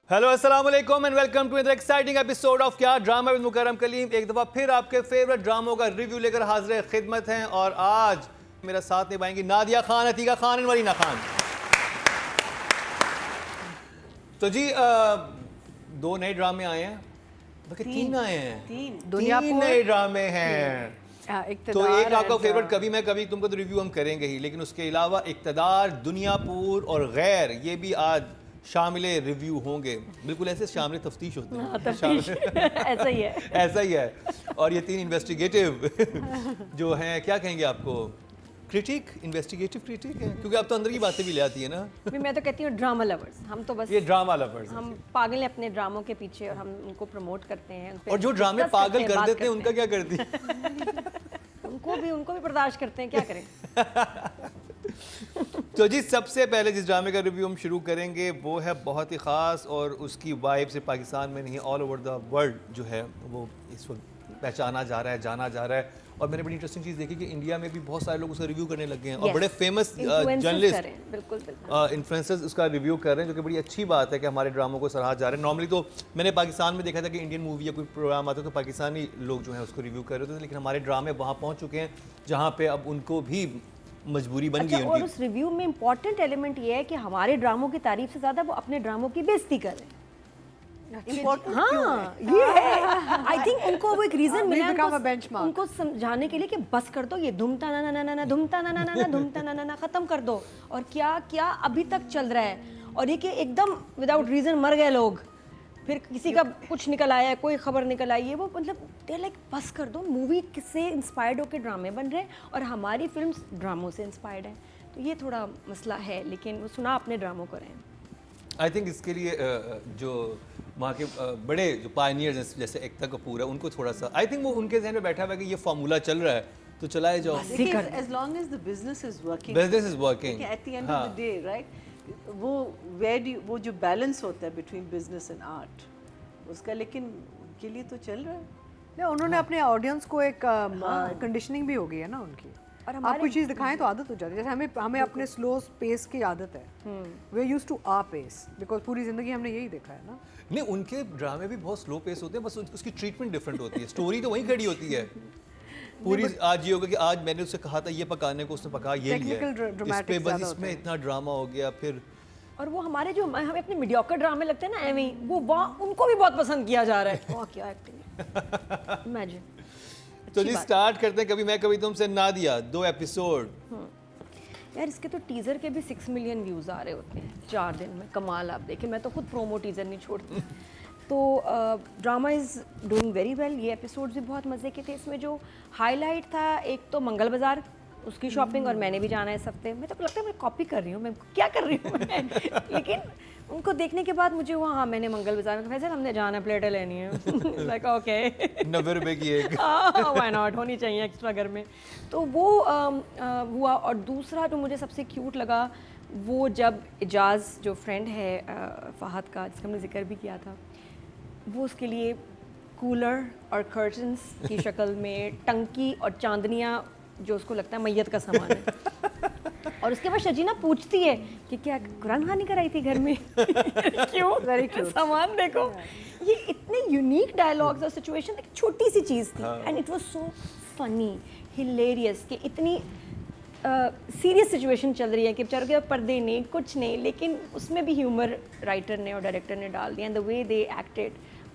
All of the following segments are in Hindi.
हेलो अस्सलाम वालेकुम and welcome to another exciting episode of क्या ड्रामा विद मुकर्रम कलीम। एक दफ़ा फिर आपके फेवरेट ड्रामों का रिव्यू लेकर हाजिर खिदमत हैं और आज मेरा साथ निभाएंगी नादिया खान, अतीका खान और मरीना खान। तो जी दो नए ड्रामे आए हैं, बल्कि तीन आए हैं, तीन नए ड्रामे हैं। तो एक आपका फेवरेट कभी मैं कभी तुमको तो रिव्यू हम करेंगे ही, लेकिन उसके अलावा इक़्तिदार, दुनियापुर और गैर ये भी आज शामिल रिव्यू होंगे। बिल्कुल ऐसे शामिल तफ्तीश होते हैं। ऐसा ही है ऐसा ही है। और ये तीन इन्वेस्टिगेटिव जो हैं, क्या कहेंगे आपको, क्रिटिक, इन्वेस्टिगेटिव क्रिटिक है, क्योंकि आप तो अंदर की बातें भी ले आती है ना। मैं तो कहती हूँ ड्रामा लवर्स। हम तो बस ये ड्रामा लवर्स, हम पागल हैं अपने ड्रामों के पीछे और हम उनको प्रमोट करते हैं। और जो ड्रामे पागल कर देते हैं उनका क्या करती है? उनको भी बर्दाश्त करते हैं, क्या करें। तो जी सबसे पहले जिस ड्रामे का रिव्यू हम शुरू करेंगे वो है बहुत ही ख़ास और उसकी वाइब से पाकिस्तान में नहीं ऑल ओवर द वर्ल्ड जो है वो इस वक्त पहचाना जा रहा है, जाना जा रहा है। और मैंने बड़ी इंटरेस्टिंग चीज़ देखी कि इंडिया में भी बहुत सारे लोग उसका रिव्यू करने लगे हैं और बड़े फेमस जर्नलिस्ट, इन्फ्लुएंसर्स उसका रिव्यू कर रहे हैं, जो कि बड़ी अच्छी बात है कि हमारे ड्रामों को सराहा जा रहा है। नॉर्मली तो मैंने पाकिस्तान में देखा था कि इंडियन मूवी या कोई प्रोग्राम आता तो पाकिस्तानी लोग जो है उसको रिव्यू कर रहे थे, लेकिन हमारे ड्रामे वहाँ पहुँच चुके हैं जहाँ पर अब उनको भी मजबूरी बन गई। और उस रिव्यू में इम्पोर्टेंट एलिमेंट ये है कि हमारे ड्रामों की तारीफ से ज़्यादा वो अपने ड्रामों की बेइज्जती कर रहे हैं। हाँ, ये है। आई थिंक उनको वो एक रीजन मिला उनको समझाने के लिए कि बस कर दो, ये धुमता ना ना ना ना धुमता ना ना ना ना धुमता ना ना ना खत्म कर दो। और क्या क्या अभी तक चल रहा है, और ये कि एकदम विदाउट रीजन मर गए लोग, फिर किसी का कुछ निकल आया, कोई खबर निकल आई है, वो मतलब दे लाइक बस कर दो। मूवी किससे इंस्पायर्ड होकर ड्रामे बन रहे हैं और हमारी फिल्म्स ड्रामों से इंस्पायर्ड हैं, तो ये थोड़ा मसला है, लेकिन वो सुना अपने ड्रामों को रहे हैं। आई थिंक इसके लिए जो वहाँ के बड़े जो पायनियर्स जैसे एकता कपूर है उनको थोड़ा सा आई थिंक वो उनके जहन में बैठा हुआ है कि ये फार्मूला चल रहा है तो चलाए जाओ। as long as the business is working at the end of the day, right? वो जो बैलेंस होता है बिटवीन बिजनेस एंड आर्ट उसका, लेकिन के लिए तो चल रहा है नहीं। उन्होंने अपने ऑडियंस को एक कंडीशनिंग भी हो गई है ना उनकी। और आप कोई चीज़ दिखाएं तो आदत हो जाती है। जैसे हमें अपने स्लो पेस की आदत है। We are used to our pace because पूरी जिंदगी हमने यही देखा है ना। नहीं, उनके ड्रामे भी बहुत स्लो पेस होते हैं, बस उसकी ट्रीटमेंट डिफरेंट होती है। स्टोरी तो वहीं खड़ी होती है पूरी। आज ये होगा कि आज मैंने उससे कहा था ये पकाने को, उसने पका ये लिया, इस पे बस इसमें इतना ड्रामा हो गया। फिर और वो हमारे जो हमें अपने मीडियोकर ड्रामे लगते हैं ना एवं ही, वो उनको भी बहुत पसंद किया जा रहा है। वाह क्या एक्टिंग, इमेजिन। तो जी स्टार्ट करते हैं कभी मैं कभी तुमसे। नादिया, 2 एपिसोड। यार इसके तो टीज़र के भी 6 मिलियन व्यूज़ आ रहे होते हैं 4 दिन में, कमाल। आप देखिए, मैं तो खुद प्रोमो टीज़र नहीं छोड़ती। तो drama is doing very well. ये एपिसोड्स भी बहुत मज़े के थे। इसमें जो हाईलाइट था एक तो मंगल बाज़ार, उसकी शॉपिंग, और मैंने भी जाना है इस हफ्ते। मैं तो लगता है मैं कॉपी कर रही हूँ, मैं क्या कर रही हूँ मैं। लेकिन उनको देखने के बाद मुझे हुआ हाँ मैंने मंगल बाजार में फैसल हमने जाना, प्लेटें लेनी है। लाइक ओके 90 रुपए की एक। व्हाई नॉट, होनी चाहिए एक्स्ट्रा घर में। तो वो हुआ। और दूसरा जो मुझे सबसे क्यूट लगा वो जब इजाज़ जो फ्रेंड है फ़हद का, जिसका हमने जिक्र भी किया था, वो उसके लिए कूलर और कर्टन्स की शक्ल में टंकी और चांदनियाँ, जो उसको लगता है मैयत का सामान है। और उसके बाद शजीना पूछती है कि क्या कुरान खानी कराई थी घर में। क्यों, वेरी क्यूट सामान देखो। ये इतने यूनिक डायलॉग्स और सिचुएशन, एक छोटी सी चीज़ थी and it was so funny, hilarious, कि इतनी सीरियस सिचुएशन चल रही है कि बेचारों के पर्दे नहीं, कुछ नहीं, लेकिन उसमें भी ह्यूमर राइटर ने और डायरेक्टर ने डाल दिया। And the way they acted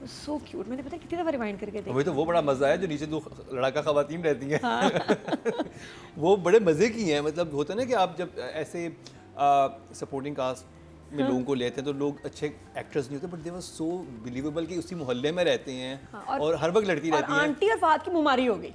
so cute. मैंने पता कितनी दफ़ा रिवाइंड करके देखा। वही तो वो बड़ा मज़ा है जो नीचे 2 लड़का ख़वातीन रहती हैं। हाँ। वो बड़े मज़े की हैं। मतलब होता है ना कि आप जब ऐसे सपोर्टिंग कास्ट में लोगों को लेते हैं तो लोग अच्छे एक्टर्स नहीं होते, but they were so believable कि उसी मोहल्ले में रहते हैं। हाँ, और हर वक्त लड़ती रहती हैं। आंटी और फाद की बीमारी हो गई,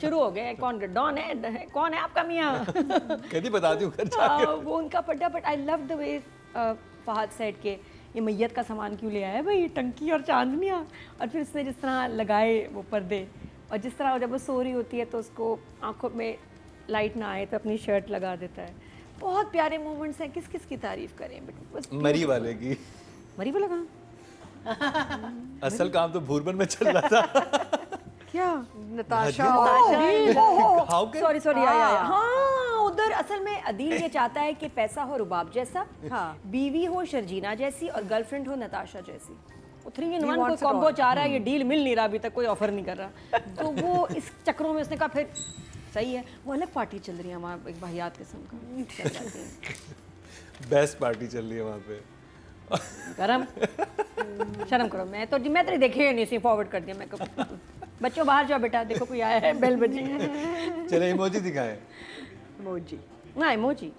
शुरू हो गए, कौन डॉन है, कौन है आपका मियाँ। कभी बताती हूँ घर जाके। वो उनका पड्डा। But I love the way Fahad said के ये मैयत का सामान क्यों ले आया भाई, टंकी और चांदनियाँ। और फिर उसने जिस तरह लगाए वो पर्दे, और जिस तरह जब वो सो रही होती है तो उसको आंखों में लाइट ना आए तो अपनी शर्ट लगा देता है। बहुत प्यारे मोमेंट्स हैं। किस किस की तारीफ करें। बट मरी वाले की। मरी वाला कहाँ? असल काम तो भूरबन में चल रहा था। क्या नताशा, सॉरी हाँ उधर असल में अदील ये चाहता है कि पैसा हो रुबाब जैसा, हाँ। बीवी हो शर्जीना जैसी और गर्लफ्रेंड हो नताशा जैसी। वो 3 in 1 कोई wants it कॉम्बो all. चाह रहा है, ये डील मिल नहीं रहा अभी तक, कोई ऑफर नहीं कर रहा। तो वो इस चक्रों में उसने कहा फिर सही है, वो अलग पार्टी चल रही है वहाँ, एक वाहियात किस्म का। बेस्ट पार्टी चल रही है वहाँ पे। गरम शर्म करो, मैं तेरे देखे ही नहीं सी, फॉरवर्ड कर दिया मैं कब। बच्चों बाहर जाओ बेटा, देखो कोई आया है, बेल बजी है। चले इमोजी दिखाएं। इमोजी ना emoji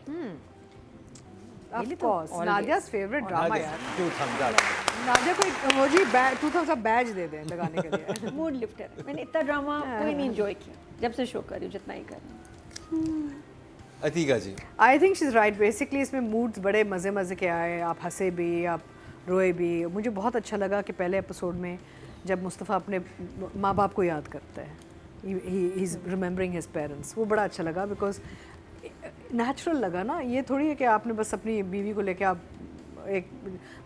Of course, Nadia's favorite drama यार। Two thumbs up. नादिया को एक इमोजी 2 thumbs up बैज दे दें लगाने के लिए। मूड लिफ्टर है। मैंने इतना ड्रामा कोई नहीं एंजॉय किया जब से शो कर रही हूँ, जितना ही कर रही हूँ। अतीका जी। I think she's right. Basically इसमें moods बड़े मज़े के आए, आप हंसे भी, आप रोए भी। मुझे बहुत अच्छा लगा कि पहले एपिसोड में जब मुस्तफ़ा अपने माँ बाप को याद करता है, he is remembering his parents, वो बड़ा अच्छा लगा बिकॉज नेचुरल लगा ना। ये थोड़ी है कि आपने बस अपनी बीवी को लेके आप एक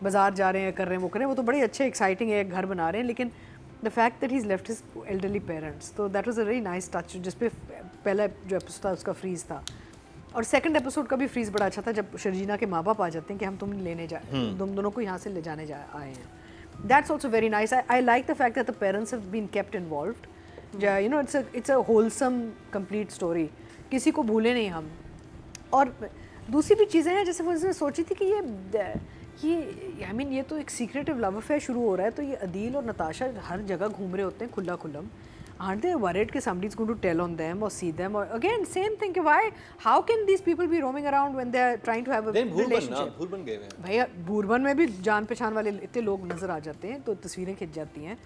बाज़ार जा रहे हैं, कर रहे हैं, वो करें, वो तो बड़े अच्छे एक्साइटिंग है, एक घर बना रहे हैं, लेकिन the fact that he is left his elderly parents, तो that was a very nice touch, जिस पे पहला जो एपिसोड था उसका फ्रीज़ था। और सेकंड एपिसोड का भी फ्रीज़ बड़ा अच्छा था जब शर्जीना के माँ बाप आ जाते हैं कि हम तुम लेने जाए, तुम दोनों को यहाँ से ले जाने आए हैं। That's also very nice. I like the fact that the parents have been kept involved. You know it's a wholesome complete story, किसी को भूले नहीं हम। और दूसरी भी चीज़ें हैं, जैसे वो इसने सोची थी कि ये आई मीन ये तो एक सीक्रेटिव लव अफेयर शुरू हो रहा है, तो ये अदील और नताशा हर जगह घूम रहे होते हैं खुल्लम। Aren't they worried कि somebody is going to tell on them or see them? Or again, same thing कि how can these people be roaming around when they are trying to have a relationship? Bhurban गए हुए हैं। भैया भूरबन में भी जान पहचान वाले इतने लोग नजर आ जाते हैं, तो तस्वीरें खिंच जाती हैं।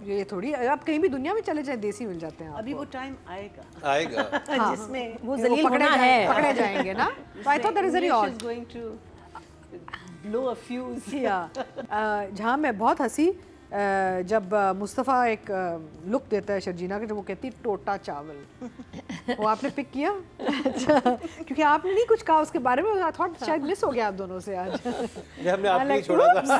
ये थोड़ी आप कहीं भी दुनिया में चले जाएं, देसी मिल जाते हैं आपको। अभी वो टाइम आएगा आएगा। जिसमें वो जलील होना है, पकड़े जाएंगे ना। So I thought that is very English odd. is going to blow a fuse. जहाँ मैं बहुत हंसी जब मुस्तफ़ा एक लुक देता है शर्जीना के, जब वो कहती है टोटा चावल, वो आपने पिक किया? अच्छा, क्योंकि आपने नहीं कुछ कहा उसके बारे में, आई थॉट शायद मिस हो गया आप दोनों से आज। ये हमने आपको ही छोड़ा था।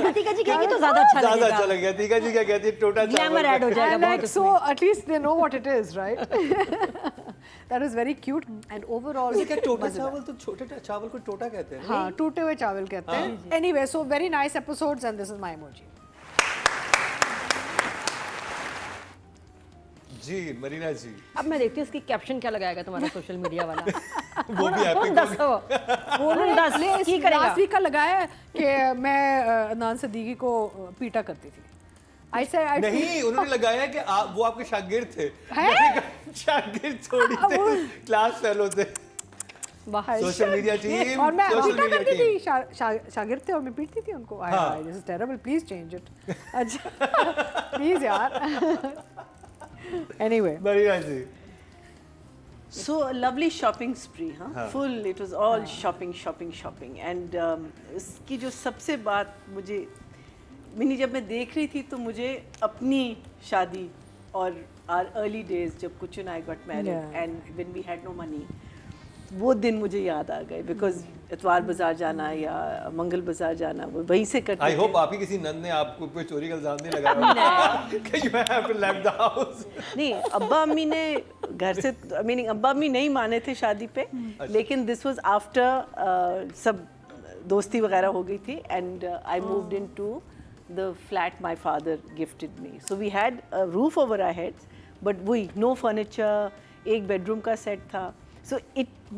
अतीका जी कहेंगी तो ज़्यादा अच्छा ज़्यादा लगेगा, अच्छा लग गया। अतीका जी क्या कहती है, टोटा ग्लैमर ऐड हो जाएगा बहुत so उसमें। at least they know what it is, right? That was very cute and overall वैसे क्या टोटा चावल, तो छोटे चावल को टोटा कहते हैं। हाँ, टूटे हुए चावल कहते हैं। Anyway, so very nice episodes and this is my emoji. जी मरीना जी। अब मैं देखती हूँ इसकी कैप्शन क्या लगाएगा तुम्हारा सोशल मीडिया वाला। वो भी हैप्पी दसो वो दस की करेगा। लास्ट वीक का लगाया है कि मैं अदनान सदीकी को पीटा करती थी। I said नहीं, उन्होंने लगाया है कि वो आपके शागिर्द थे। शागिर्द थोड़ी थे, क्लास फेलो थे। सोशल मीडिया टीम, और मैं सोशल पीटा मीडिया करती टीम। थी, शागिर्द थे और मैं पीटती थी उनको। This is terrible, please change it. अच्छा प्लीज यार। Anyway Marina ji. So a lovely shopping spree, huh? Full. It was all shopping, and इसकी जो सबसे बात मुझे मिनी जब मैं देख रही थी तो मुझे अपनी शादी और our early days जब कुछ and I got married and when we had no money, वो दिन मुझे याद आ गए बिकॉज इतवार बाजार जाना या मंगल बाजार जाना वो वहीं से करते आई होप आपकी किसी नंद ने आपको कोई चोरी का इल्जाम नहीं लगाया कि you have left the house। नहीं, अब्बा अम्मी ने घर से मीनिंग अब्बा अम्मी नहीं माने थे शादी पे, लेकिन दिस वाज आफ्टर सब दोस्ती वगैरह हो गई थी and I moved into the flat my father gifted me. So we had a roof over our heads but वही नो फर्नीचर, एक बेडरूम का सेट था। सो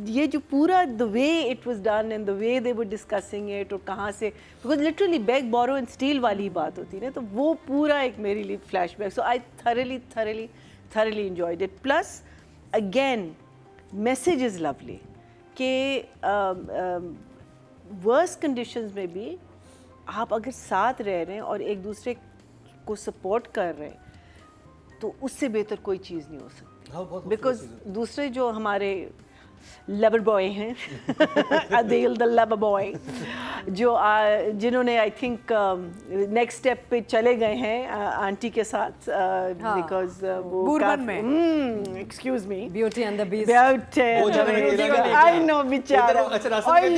ये जो पूरा the way it was done and the way they were discussing it और कहाँ से, because literally beg borrow and steal वाली बात होती है, तो वो पूरा एक मेरे लिए flashback. So I thoroughly enjoyed it. Plus again message is lovely कि worst conditions में भी आप अगर साथ रह रहे हैं और एक दूसरे को सपोर्ट कर रहे हैं तो उससे बेहतर कोई चीज़ नहीं हो सकती। बिकॉज दूसरे जो हमारे लवर बॉय हैं अदील द लवर बॉय जो जिन्होंने आई थिंक नेक्स्ट स्टेप पे चले गए हैं आंटी के साथ बिकॉज वो बुरबन में excuse me beauty and the beast I know बेचारा आई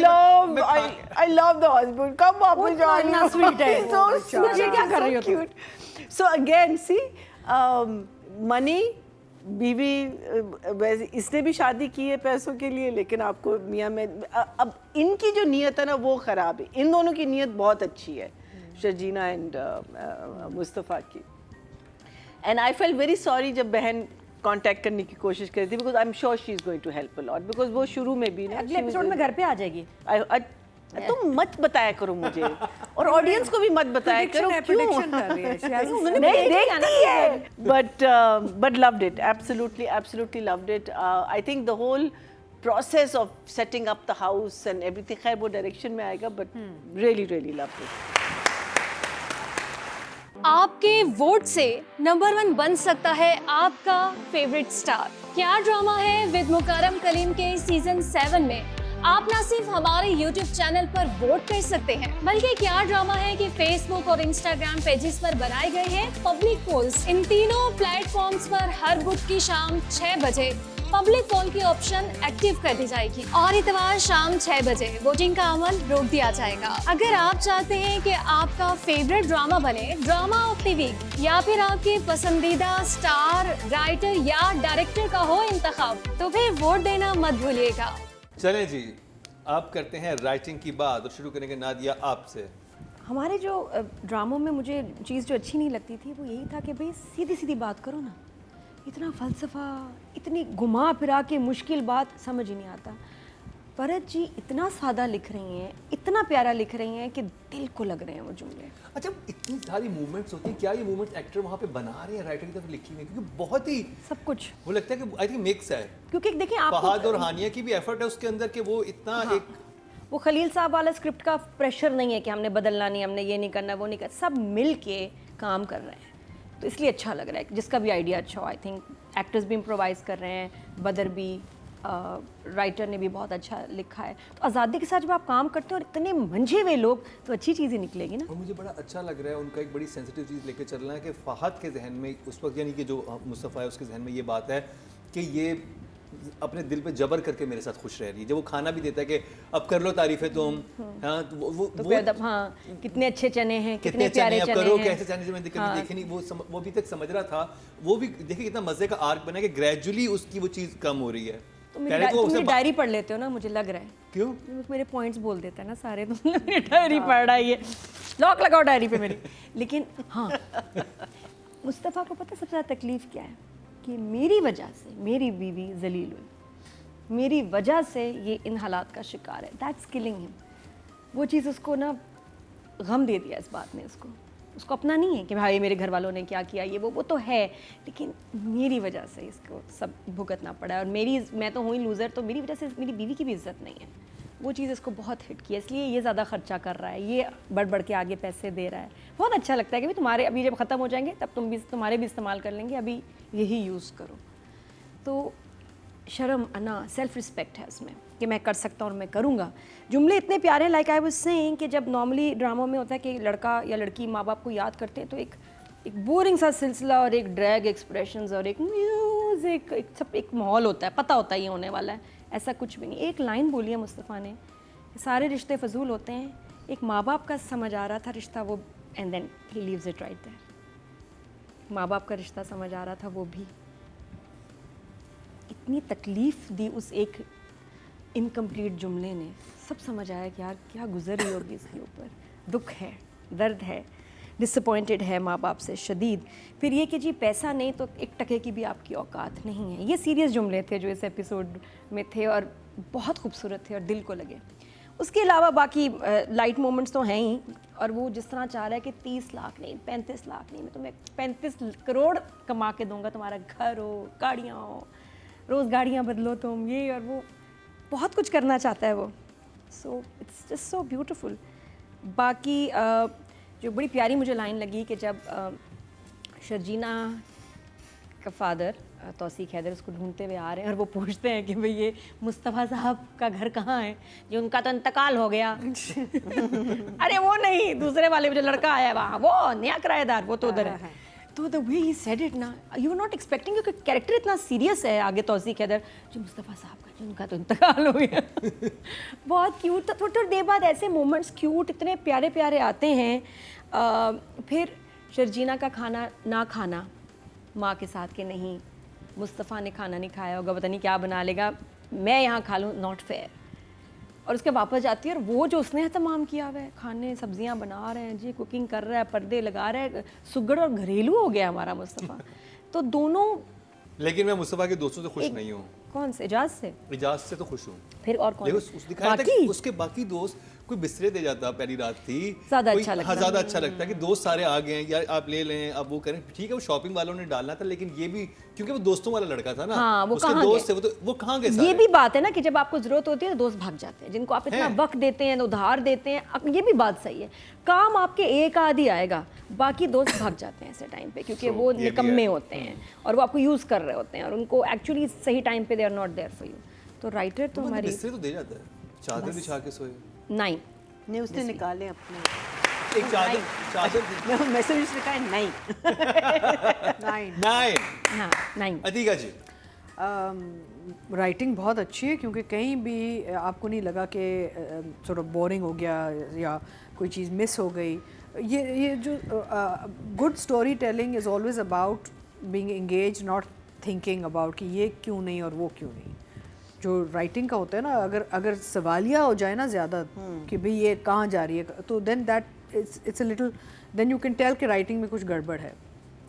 लव द हस्बैंड कम वापस जाओ इतना स्वीट है so ये क्या कर रही हो तुम? so again see money बीवी वैसे इसने भी शादी की है पैसों के लिए, लेकिन आपको मियाँ में अब इनकी जो नीयत है ना वो ख़राब है। इन दोनों की नीयत बहुत अच्छी है, शर्जीना एंड मुस्तफ़ा की। And I felt very sorry जब बहन कांटेक्ट करने की कोशिश कर रही थी, because I am sure she is going to help a lot, because वो शुरू में भी ना अगले एपिसोड में घर पे आ जाएगी। तुम मत बताया करो मुझे, और ऑडियंस को भी मत बताया करो prediction कर रही है she has a- नहीं देखती है, but loved it, absolutely loved it. I think the whole process of setting up the house and everything, खैर वो डायरेक्शन में आएगा, but really loved it. आपके वोट से नंबर 1 बन सकता है आपका फेवरेट स्टार। क्या ड्रामा है विद मुकर्रम कलीम के सीजन 7 में आप न सिर्फ हमारे YouTube चैनल पर वोट कर सकते हैं, बल्कि क्या ड्रामा है कि Facebook और Instagram पेजेस पर बनाए गए हैं पब्लिक पोल्स। इन तीनों प्लेटफॉर्म्स पर हर बुध की शाम 6 बजे पब्लिक पोल की ऑप्शन एक्टिव कर दी जाएगी और इतवार शाम 6 बजे वोटिंग का अमल रोक दिया जाएगा। अगर आप चाहते हैं कि आपका फेवरेट ड्रामा बने ड्रामा ऑफ द वीक, या फिर आपके पसंदीदा स्टार, राइटर या डायरेक्टर का हो इंतखाब, तो फिर वोट देना मत भूलिएगा। चलें जी, आप करते हैं राइटिंग की बात और शुरू करेंगे नादिया आपसे। हमारे जो ड्रामों में मुझे चीज़ जो अच्छी नहीं लगती थी वो यही था कि भाई सीधी सीधी बात करो ना, इतना फ़लसफ़ा, इतनी घुमा फिरा के मुश्किल बात समझ ही नहीं आता। परत जी इतना सादा लिख रही हैं, इतना प्यारा लिख रही हैं कि दिल को लग रहे हैं वो जुमले। अच्छा, इतनी सारी मूवमेंट्स होती हैं, क्या ये मूवमेंट्स एक्टर वहाँ पे बना रहे हैं राइटर की तरफ लिखी हुई? क्योंकि बहुत ही सब कुछ, वो लगता है कि आई थिंक मिक्स है, क्योंकि देखिए फहद और आपको हानिया की भी एफर्ट है उसके अंदर कि वो इतना हाँ, एक वो खलील साहब वाला स्क्रिप्ट का प्रेशर नहीं है कि हमने बदलना नहीं, हमने ये नहीं करना, वो नहीं करना, सब मिल के काम कर रहे हैं, तो इसलिए अच्छा लग रहा है। जिसका भी आइडिया अच्छा हो, आई थिंक एक्टर्स भी इम्प्रोवाइज़ कर रहे हैं, बदर भी, राइटर ने भी बहुत अच्छा लिखा है। तो आज़ादी के साथ जब आप काम करते हो और इतने मंझे हुए लोग, तो अच्छी चीज़ें निकलेगी ना। और मुझे बड़ा अच्छा लग रहा है उनका एक बड़ी सेंसिटिव चीज़ लेकर चल रहा है कि फहद के जहन में उस वक्त, यानी कि जो मुस्तफ़ा है उसके जहन में ये बात है कि ये अपने दिल पे जबर करके मेरे साथ खुश रह रही है। जब वो खाना भी देता है कि अब कर लो तारीफ़ें तुम, हाँ, तो वो हाँ, कितने अच्छे चने हैं, कितने चने प्यारे अब चने करो, हैं। कैसे चने जो मैंने कभी देखे नहीं, वो अभी तक समझ रहा था। वो भी देखिए कितना मज़े का आर्क बना कि ग्रेजुअली उसकी वो चीज़ कम हो रही है। तो मेरी डायरी पढ़ लेते हो ना, मुझे लग रहा है। क्यों? मेरे पॉइंट्स बोल देता है ना सारे, तो मेरी डायरी पढ़ रहा है, ये लॉक लगाओ डायरी पे मेरी। लेकिन हाँ, मुस्तफ़ा को पता सबसे ज़्यादा तकलीफ़ क्या है कि मेरी वजह से मेरी बीवी जलील हुई, मेरी वजह से ये इन हालात का शिकार है। That's killing him. वो चीज़ उसको ना गम दे दिया इस बात ने, उसको अपना नहीं है कि भाई मेरे घर वालों ने क्या किया, ये वो तो है, लेकिन मेरी वजह से इसको सब भुगतना पड़ा है। और मैं तो हुई लूज़र, तो मेरी वजह से मेरी बीवी की भी इज्जत नहीं है। वो चीज़ इसको बहुत हिट की है, इसलिए ये ज़्यादा खर्चा कर रहा है, ये बढ़ के आगे पैसे दे रहा है। बहुत अच्छा लगता है कि भाई तुम्हारे अभी जब ख़त्म हो जाएंगे तब तुम्हारे भी इस्तेमाल कर लेंगे, अभी यही यूज़ करो। तो शर्म, अना, सेल्फ रिस्पेक्ट है इसमें कि मैं कर सकता हूँ और मैं करूँगा। जुमले इतने प्यारे, लाइक आई वाज सेइंग कि जब नॉर्मली ड्रामों में होता है कि लड़का या लड़की माँ बाप को याद करते हैं तो एक बोरिंग सा सिलसिला और एक ड्रैग एक्सप्रेशंस और एक म्यूज़िक, एक माहौल होता है, पता होता है ये होने वाला है। ऐसा कुछ भी नहीं। एक लाइन बोली है मुस्तफ़ा ने, सारे रिश्ते फजूल होते हैं, एक माँ बाप का समझ आ रहा था रिश्ता वो, and then he leaves it right there. माँ बाप का रिश्ता समझ आ रहा था वो भी। इतनी तकलीफ़ दी उस एक इनकम्प्लीट जुमले ने, सब समझ आया कि यार क्या गुजर रही होगी इसके ऊपर। दुख है, दर्द है, डिसअपॉइंटेड है माँ बाप से शदीद। फिर ये कि जी पैसा नहीं तो एक टके की भी आपकी औकात नहीं है। ये सीरियस जुमले थे जो इस एपिसोड में थे और बहुत खूबसूरत थे और दिल को लगे। उसके अलावा बाकी लाइट मोमेंट्स तो हैं ही, और वो जिस तरह चाह रहा है कि 30 लाख नहीं, 35 लाख नहीं, मैं तुम्हें 35 करोड़ कमा के दूंगा, तुम्हारा घर हो, गाड़ियाँ हो, रोज़ गाड़ियाँ बदलो तुम, ये और वो, बहुत कुछ करना चाहता है वो। So it's just so beautiful. बाकी जो बड़ी प्यारी मुझे लाइन लगी कि जब शर्जीना का फादर तौसीक हैदर उसको ढूंढते हुए आ रहे हैं और वो पूछते हैं कि भाई ये मुस्तफ़ा साहब का घर कहाँ है, जो उनका तो इंतकाल हो गया। अरे वो नहीं, दूसरे वाले जो लड़का आया है वहाँ, वो नया किराएदार, वो तो उधर है। तो the way he said it ना, यू वर नॉट एक्सपेक्टिंग, क्योंकि कैरेक्टर इतना सीरियस है आगे तौसीक हैदर, जो मुस्तफ़ा साहब का, जो उनका तो इंतकाल हो गया। बहुत क्यूट था। थोड़ी देर बाद ऐसे मोमेंट्स क्यूट इतने प्यारे प्यारे आते हैं। फिर शर्जीना का खाना ना खाना माँ के साथ के नहीं, मुस्तफ़ा ने खाना नहीं खाया होगा, पता नहीं क्या बना लेगा, मैं यहाँ खा लूँ, नॉट फेयर। और उसके वापस जाती है और वो जो उसने एहतमाम किया हुआ है, खाने सब्जियां बना रहे हैं जी, कुकिंग कर रहा है, पर्दे लगा रहा है, सुगड़ और घरेलू हो गया हमारा मुस्तफ़ा। तो दोनों, लेकिन मैं मुस्तफ़ा के दोस्तों से खुश नहीं हूँ। कौन से? इजाज़ से? इजाज़ से तो खुश हूँ। फिर और कौन? दिखाया था कि उसके बाकी दोस्त, कोई बिस्तरे दे जाता, पहली रात थी, ज़्यादा अच्छा लगता। हाँ, ज़्यादा अच्छा लगता है कि दोस्त सारे आ गए हैं, यार आप ले लें, अब वो करें, ठीक है वो शॉपिंग वालों ने डालना था, लेकिन ये भी क्योंकि वो दोस्तों वाला लड़का था ना, हाँ, वो उसके कहाँ दोस्त गए? थे, वो कहाँ गए ये सारे? भी बात है ना कि जब आपको ज़रूरत होती है तो दोस्त भाग जाते हैं, जिनको आप इतना हैं। वक्त देते हैं, उधार देते हैं, ये भी बात सही है। काम आपके एक आदि आएगा, बाकी दोस्त भाग जाते हैं ऐसे टाइम पे, क्योंकि वो ये भी निकम्मे है। होते हैं और वो आपको यूज़ कर रहे होते हैं और उनको एक्चुअली सही टाइम पे they are not there for you. तो राइटर तो हमारी बिस्तरे तो दे जाता है, चादर बिछा के सोए। 9 नहीं, उसने निकाले अपने, एक चादर मैसेज लिखा है नहीं। 9 हाँ 9 अतीका जी। राइटिंग बहुत अच्छी है, क्योंकि कहीं भी आपको नहीं लगा कि सॉर्ट ऑफ बोरिंग हो गया या कोई चीज़ मिस हो गई। ये जो good story telling is always about being engage, not thinking about कि ये क्यों नहीं और वो क्यों नहीं। जो राइटिंग का होता है ना, अगर सवालिया हो जाए ना ज़्यादा कि भाई ये कहाँ जा रही है, तो then that it's a little, then you can tell कि राइटिंग में कुछ गड़बड़ है।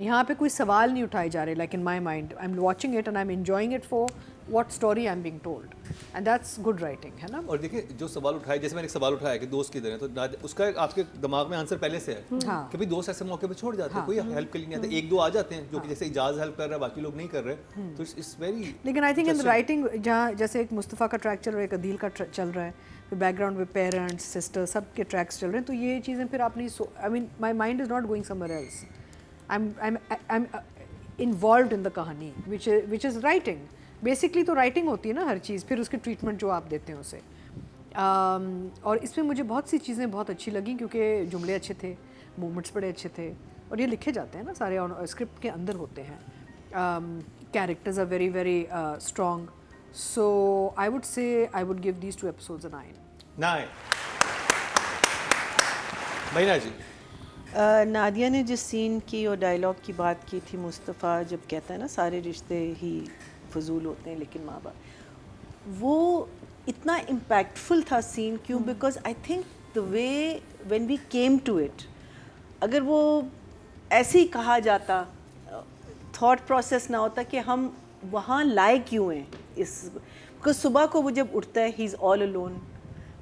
यहाँ पे कोई सवाल नहीं उठाए जा रहे, like in my mind I am watching it and I am enjoying it for what story I am being told, and that's good writing, है ना। और देखिए जो सवाल उठाए, जैसे मैंने एक सवाल उठाया कि दोस्त किधर है, तो उसका आपके दिमाग में आंसर पहले से है हाँ। कि भाई दोस्त ऐसे मौके पे छोड़ जाते हैं, कोई हेल्प के लिए नहीं आता, एक दो आ जाते हैं जो कि जैसे इजाज़ हेल्प कर रहा है, बाकी लोग नहीं कर रहे, तो इट्स वेरी। लेकिन आई थिंक इन राइटिंग जहाँ जैसे एक मुस्तफ़ा का ट्रैक चल रहा है, एक अदील का चल रहा है, फिर बैकग्राउंड में पेरेंट्स, सिस्टर, सब के ट्रैक्स चल रहे हैं, तो ये चीज़ें फिर आपने, I mean my mind is not going somewhere else, I am involved in the कहानी विच इज़ राइटिंग। बेसिकली तो राइटिंग होती है ना हर चीज़, फिर उसके ट्रीटमेंट जो आप देते हैं उसे। और इसमें मुझे बहुत सी चीज़ें बहुत अच्छी लगी, क्योंकि जुमले अच्छे थे, मूवमेंट्स बड़े अच्छे थे, और ये लिखे जाते हैं ना सारे, स्क्रिप्ट के अंदर होते हैं। Characters are very very strong, so I would say I would give these 2 episodes a 9. 9 महीना जी। नादिया ने जिस सीन की और डायलॉग की बात की थी, मुस्तफ़ा जब कहता है ना सारे रिश्ते ही फजूल होते हैं लेकिन माँ बाप, वो इतना इम्पैक्टफुल था सीन। क्यों? Because I think the way when we came to it, अगर वो ऐसे ही कहा जाता, थॉट प्रोसेस ना होता कि हम वहाँ लाए क्यों हैं इस, बिकॉज सुबह को वो जब उठता है ही इज़ ऑल अलोन,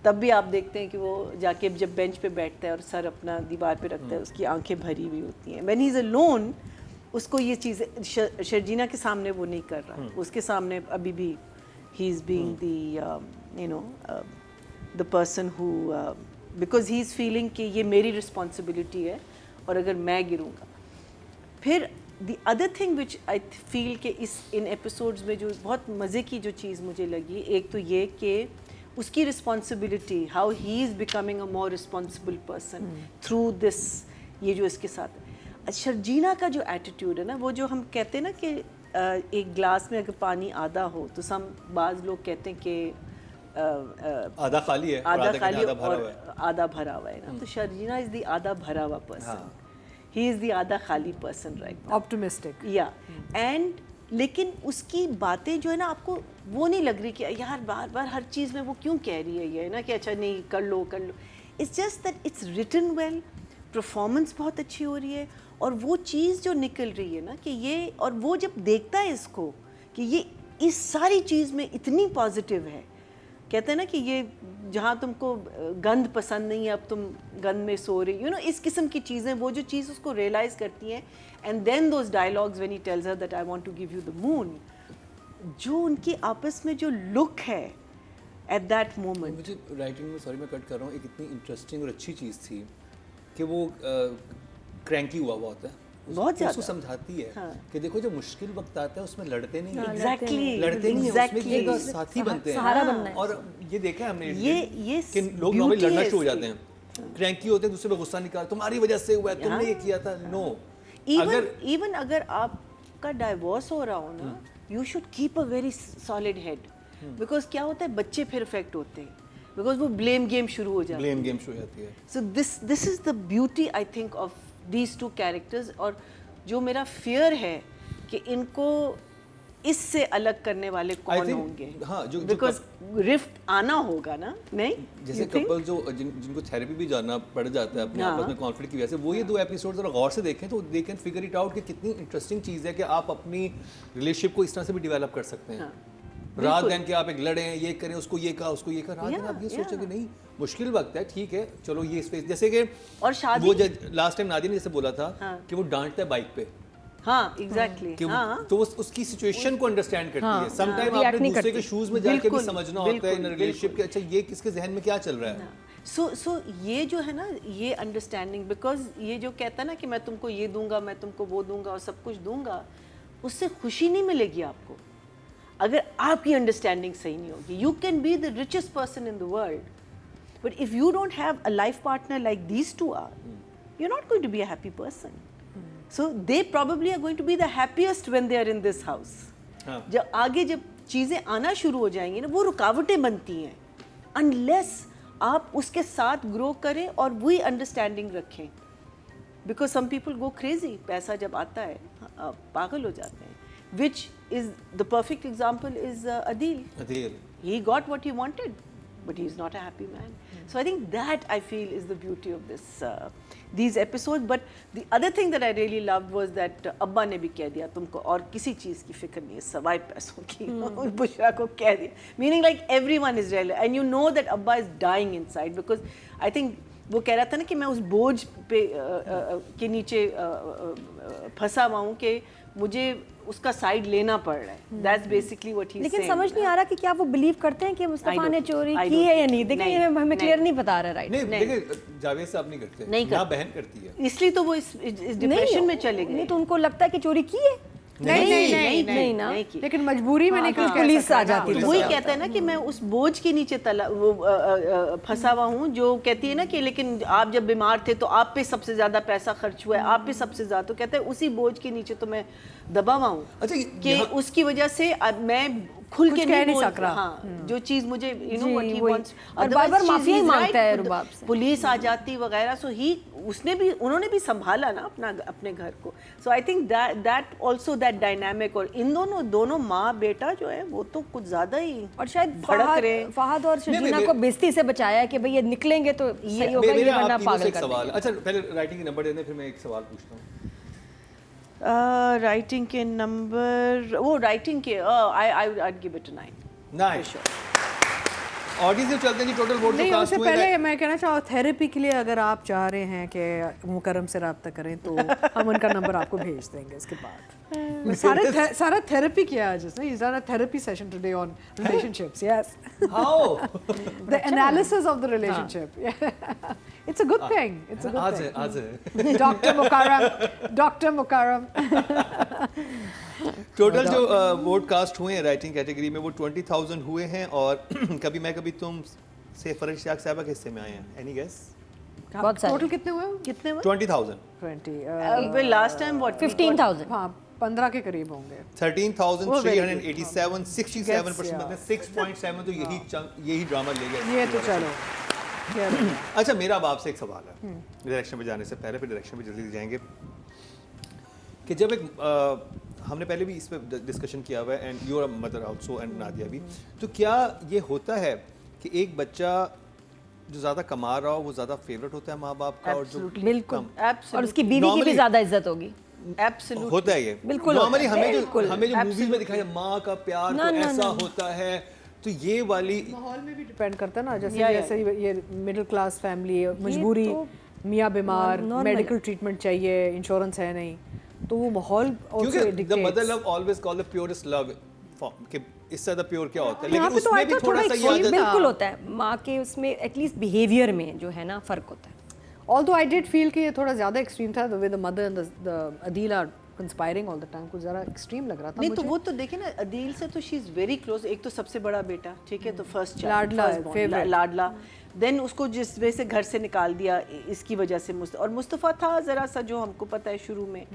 तब भी आप देखते हैं कि वो जाके जब बेंच पे बैठता है और सर अपना दीवार पे रखता है, उसकी आंखें भरी हुई होती हैं। व्हेन ही इज़ अलोन, उसको ये चीज़ें, शर्जीना के सामने वो नहीं कर रहा, उसके सामने अभी भी he is being the you know the person who, because he is feeling कि ये मेरी रिस्पॉन्सिबिलिटी है और अगर मैं गिरूँगा। फिर the other thing which I feel कि इन एपिसोड्स में जो बहुत मज़े की जो चीज़ मुझे लगी, एक तो ये कि उसकी responsibility, how he is becoming a more responsible person through this, ये जो इसके साथ शर्जीना का जो एटीट्यूड है ना, वो जो हम कहते हैं ना कि एक ग्लास में अगर पानी आधा हो तो बाज़ लोग कहते हैं कि आधा खाली है, आधा खाली आधा भरा हुआ है। और आधा भरा हुआ है ना, तो शर्जीना इज़ द आधा भरा हुआ पर्सन, ही इज़ द आधा खाली पर्सन, राइट, ऑप्टिमिस्टिक, या एंड लेकिन उसकी बातें जो है ना, आपको वो नहीं लग रही कि यार बार बार हर चीज़ में वो क्यों कह रही है ये ना कि अच्छा नहीं कर लो कर लो। It's just that it's written well, performance बहुत अच्छी हो रही है, और वो चीज़ जो निकल रही है ना कि ये, और वो जब देखता है इसको कि ये इस सारी चीज़ में इतनी पॉजिटिव है, कहते हैं ना कि ये जहाँ तुमको गंद पसंद नहीं है अब तुम गंद में सो रही, यू नो, इस किस्म की चीज़ें, वो जो चीज़ उसको रियलाइज़ करती हैं। And then those dialogues when he tells her that I want to give you the moon, जो उनकी आपस में जो लुक है एट दैट मोमेंट। मुझे राइटिंग में, सॉरी मैं कट कर रहा हूँ, एक इतनी इंटरेस्टिंग और अच्छी चीज़ थी कि वो क्रैंकी हुआ होता है, बहुत ज़्यादा उसको समझाती है हाँ। कि देखो जब मुश्किल वक्त आता है उसमें लड़ते नहीं हैं, एग्जैक्टली लड़ते नहीं हैं, उसमें एक साथी बनते हैं, सहारा बनना है। और ये देखा है हमने ये कि लोग नॉर्मली लड़ना शुरू हो इसकी। जाते हैं, क्रैंकी होते हैं, दूसरे पे गुस्सा निकाल, तुम्हारी वजह से हुआ है, तुमने ये किया था। नो, इवन अगर आपका डाइवोर्स हो रहा हो ना, you should keep a very solid head, because क्या होता है बच्चे फिर इफेक्ट होते हैं, बिकॉज वो ब्लेम गेम शुरू हो जाती है, ब्लेम गेम शुरू हो जाती है। So this is the beauty I think of these two characters. और जो मेरा फियर है कि इनको इससे अलग करने वाले कौन होंगे? हाँ, जो बिकॉज रिफ्ट आना होगा ना, नहीं? जैसे कपल जो जिनको थेरेपी भी जाना पड़ जाता है अपने आपस में कॉन्फ्लिक्ट की वजह से, वो ये 2 एपिसोड अगर गौर से देखें तो they can figure it out कि कितनी इंटरेस्टिंग चीज़ है कि आप अपनी रिलेशनशिप को इस तरह से भी डेवलप कर सकते हैं। रात दिन के आप एक लड़े ये करें, उसको ये कहा, उसको ये कहा, रात दिन आप ये सोचें कि नहीं मुश्किल वक्त है, ठीक है चलो ये स्पेस, जैसे कि और शादी वो लास्ट टाइम नादिया ने जैसे बोला था कि वो डांटता है बाइक पे, हाँ एग्जैक्टली, तो वो उसकी सिचुएशन को अंडरस्टैंड करती है। सम टाइम आपने दूसरे के शूज में जाके भी समझना होता है इन रिलेशनशिप के, अच्छा ये किसके जहन में क्या चल रहा है। सो ये जो है ना, ये अंडरस्टैंडिंग, बिकॉज ये जो कहता है ना कि मैं तुमको ये दूंगा, मैं तुमको वो दूंगा और सब कुछ दूंगा, उससे खुशी नहीं मिलेगी आपको अगर आपकी अंडरस्टैंडिंग सही नहीं होगी। You can be the richest person in the world, but if you don't have a life partner like these two are, you are not going to be a happy person. So they probably are going to be the happiest when they are in this house. जब आगे जब चीज़ें आना शुरू हो जाएंगी ना, वो रुकावटें बनती हैं unless आप उसके साथ ग्रो करें और वही अंडरस्टैंडिंग रखें. Because some people go crazy, पैसा जब आता है पागल हो जाते हैं. Which is the perfect example is Adil. He got what he wanted, but he is not a happy man. So I think that I feel is the beauty of this these episodes. But the other thing that I really loved was that अब्बा ने भी कह दिया तुमको और किसी चीज़ की फिक्र नहीं है सवाए पैसों की. बुशरा को कह दिया, meaning like everyone is real and you know that अब्बा is dying inside because I think वो कह रहा था ना कि मैं उस बोझ पे के नीचे फंसा हुआ हूँ कि मुझे उसका साइड लेना पड़ रहा है. That's basically what he's लेकिन saying. समझ नहीं आ रहा कि क्या वो बिलीव करते हैं कि मुस्तफा ने चोरी की है या नहीं. देखिए हमें क्लियर नहीं बता रहा. राइट, नहीं देखिए जावेद साहब नहीं करते, ना बहन करती है, इसलिए तो वो इस डिप्रेशन में चले गए. नहीं तो उनको लगता है कि चोरी की है. नहीं ना, लेकिन मजबूरी में नहीं, पुलिस आ जाती है. वही कहता है ना कि मैं उस बोझ के नीचे फंसा हुआ हूँ, जो कहती है ना कि लेकिन आप जब बीमार थे तो आप पे सबसे ज्यादा पैसा खर्च हुआ है, आप पे सबसे ज्यादा, तो कहता है उसी बोझ के नीचे तो मैं दबा हुआ हूँ. अच्छा, कि उसकी वजह से मैं खुल के नहीं बोल रहा. हाँ, जो चीज मुझे you know what he wants, बार माफी ही मांगता है रुबाब से, पुलिस आ जाती वगैरह. सो ही उन्होंने भी संभाला ना अपने घर को. So I think that also that dynamic, और इन दोनों माँ बेटा जो है वो तो कुछ ज्यादा ही, और शायद फहद और शजीना को बेइज्जती से बचाया कि भाई ये निकलेंगे तो सही होगा, ये वरना पागल कर देंगे. अच्छा पहले राइटिंग के नंबर देने, फिर मैं एक सवाल पूछता हूँ. राइटिंग के नंबर, वो राइटिंग के I'd give it a 9. 9 audience से चलते हैं जी. टोटल वोट नहीं, उससे पहले मैं कहना चाहूँ थेरेपी के लिए अगर आप चाह रहे हैं कि मुकर्रम से रब्ता करें तो हम उनका नंबर आपको भेज देंगे. इसके बाद सारा थेरेपी किया आज इसने. He's done a therapy session today on relationships. Yes. How? The analysis of the relationship. Yeah. It's a good thing. It's a good thing. आज Dr. Mukarram. टोटल जो वोट कास्ट हुए हैं राइटिंग कैटेगरी में वो 20,000 हुए हैं. और कभी मैं कभी तुम से फरज शाह साहबा के हिस्से में आए हैं. Any guess? टोटल कितने हुए? 20,000. 20. Last time what 15,000. हाँ, 15 के करीब होंगे. 13,387, 67%, मतलब 6.7. तो यही ड्रामा ले गया. ये तो चलो. अच्छा, मेरा अब आपसे एक सवाल है डायरेक्शन पे जाने से पहले, फिर डायरेक्शन पे जल्दी जाएंगे. कि जब एक हमने पहले भी इस पे डिस्कशन किया हुआ है and you are mother also and Nadia भी, तो क्या ये होता है कि एक बच्चा जो ज़्यादा कमा रहा हो वो ज़्यादा फेवरेट होता है माँ बाप का, और जो बिल्कुल, और उसकी बीवी की भी ज़्यादा इज्जत होगी. Absolutely. होता है ये बिल्कुल. नॉर्मली हमें जो मूवीज में दिखाया माँ का प्यार तो ऐसा होता है, तो ये वाली माहौल में भी डिपेंड करता है ना. जैसे ये मिडिल क्लास फैमिली, मजबूरी, मियाँ बीमार, मेडिकल ट्रीटमेंट चाहिए, इंश्योरेंस है नहीं, तो वो माहौल also dictates. The mother love always called the purest love कि इससे ज़्यादा प्योर क्या होता है. लेकिन उसमें भी थोड़ा सा ये बिल्कुल होता है. माँ के उसमें एटलीस्ट बिहेवियर में जो है ना फ़र्क होता है. Although I did feel कि ये थोड़ा ज़्यादा एक्सट्रीम था, the way the mother and the Adil are conspiring all the time, कुछ ज़रा एक्सट्रीम लग रहा था. नहीं तो वो तो देखे ना, अदील से तो शी इज़ वेरी क्लोज. एक तो सबसे बड़ा बेटा, ठीक है, तो फर्स्ट लाडला, देन उसको जिस वजह से घर से निकाल दिया इसकी वजह से और मुस्तफ़ा था ज़रा सा जो हमको पता है शुरू में.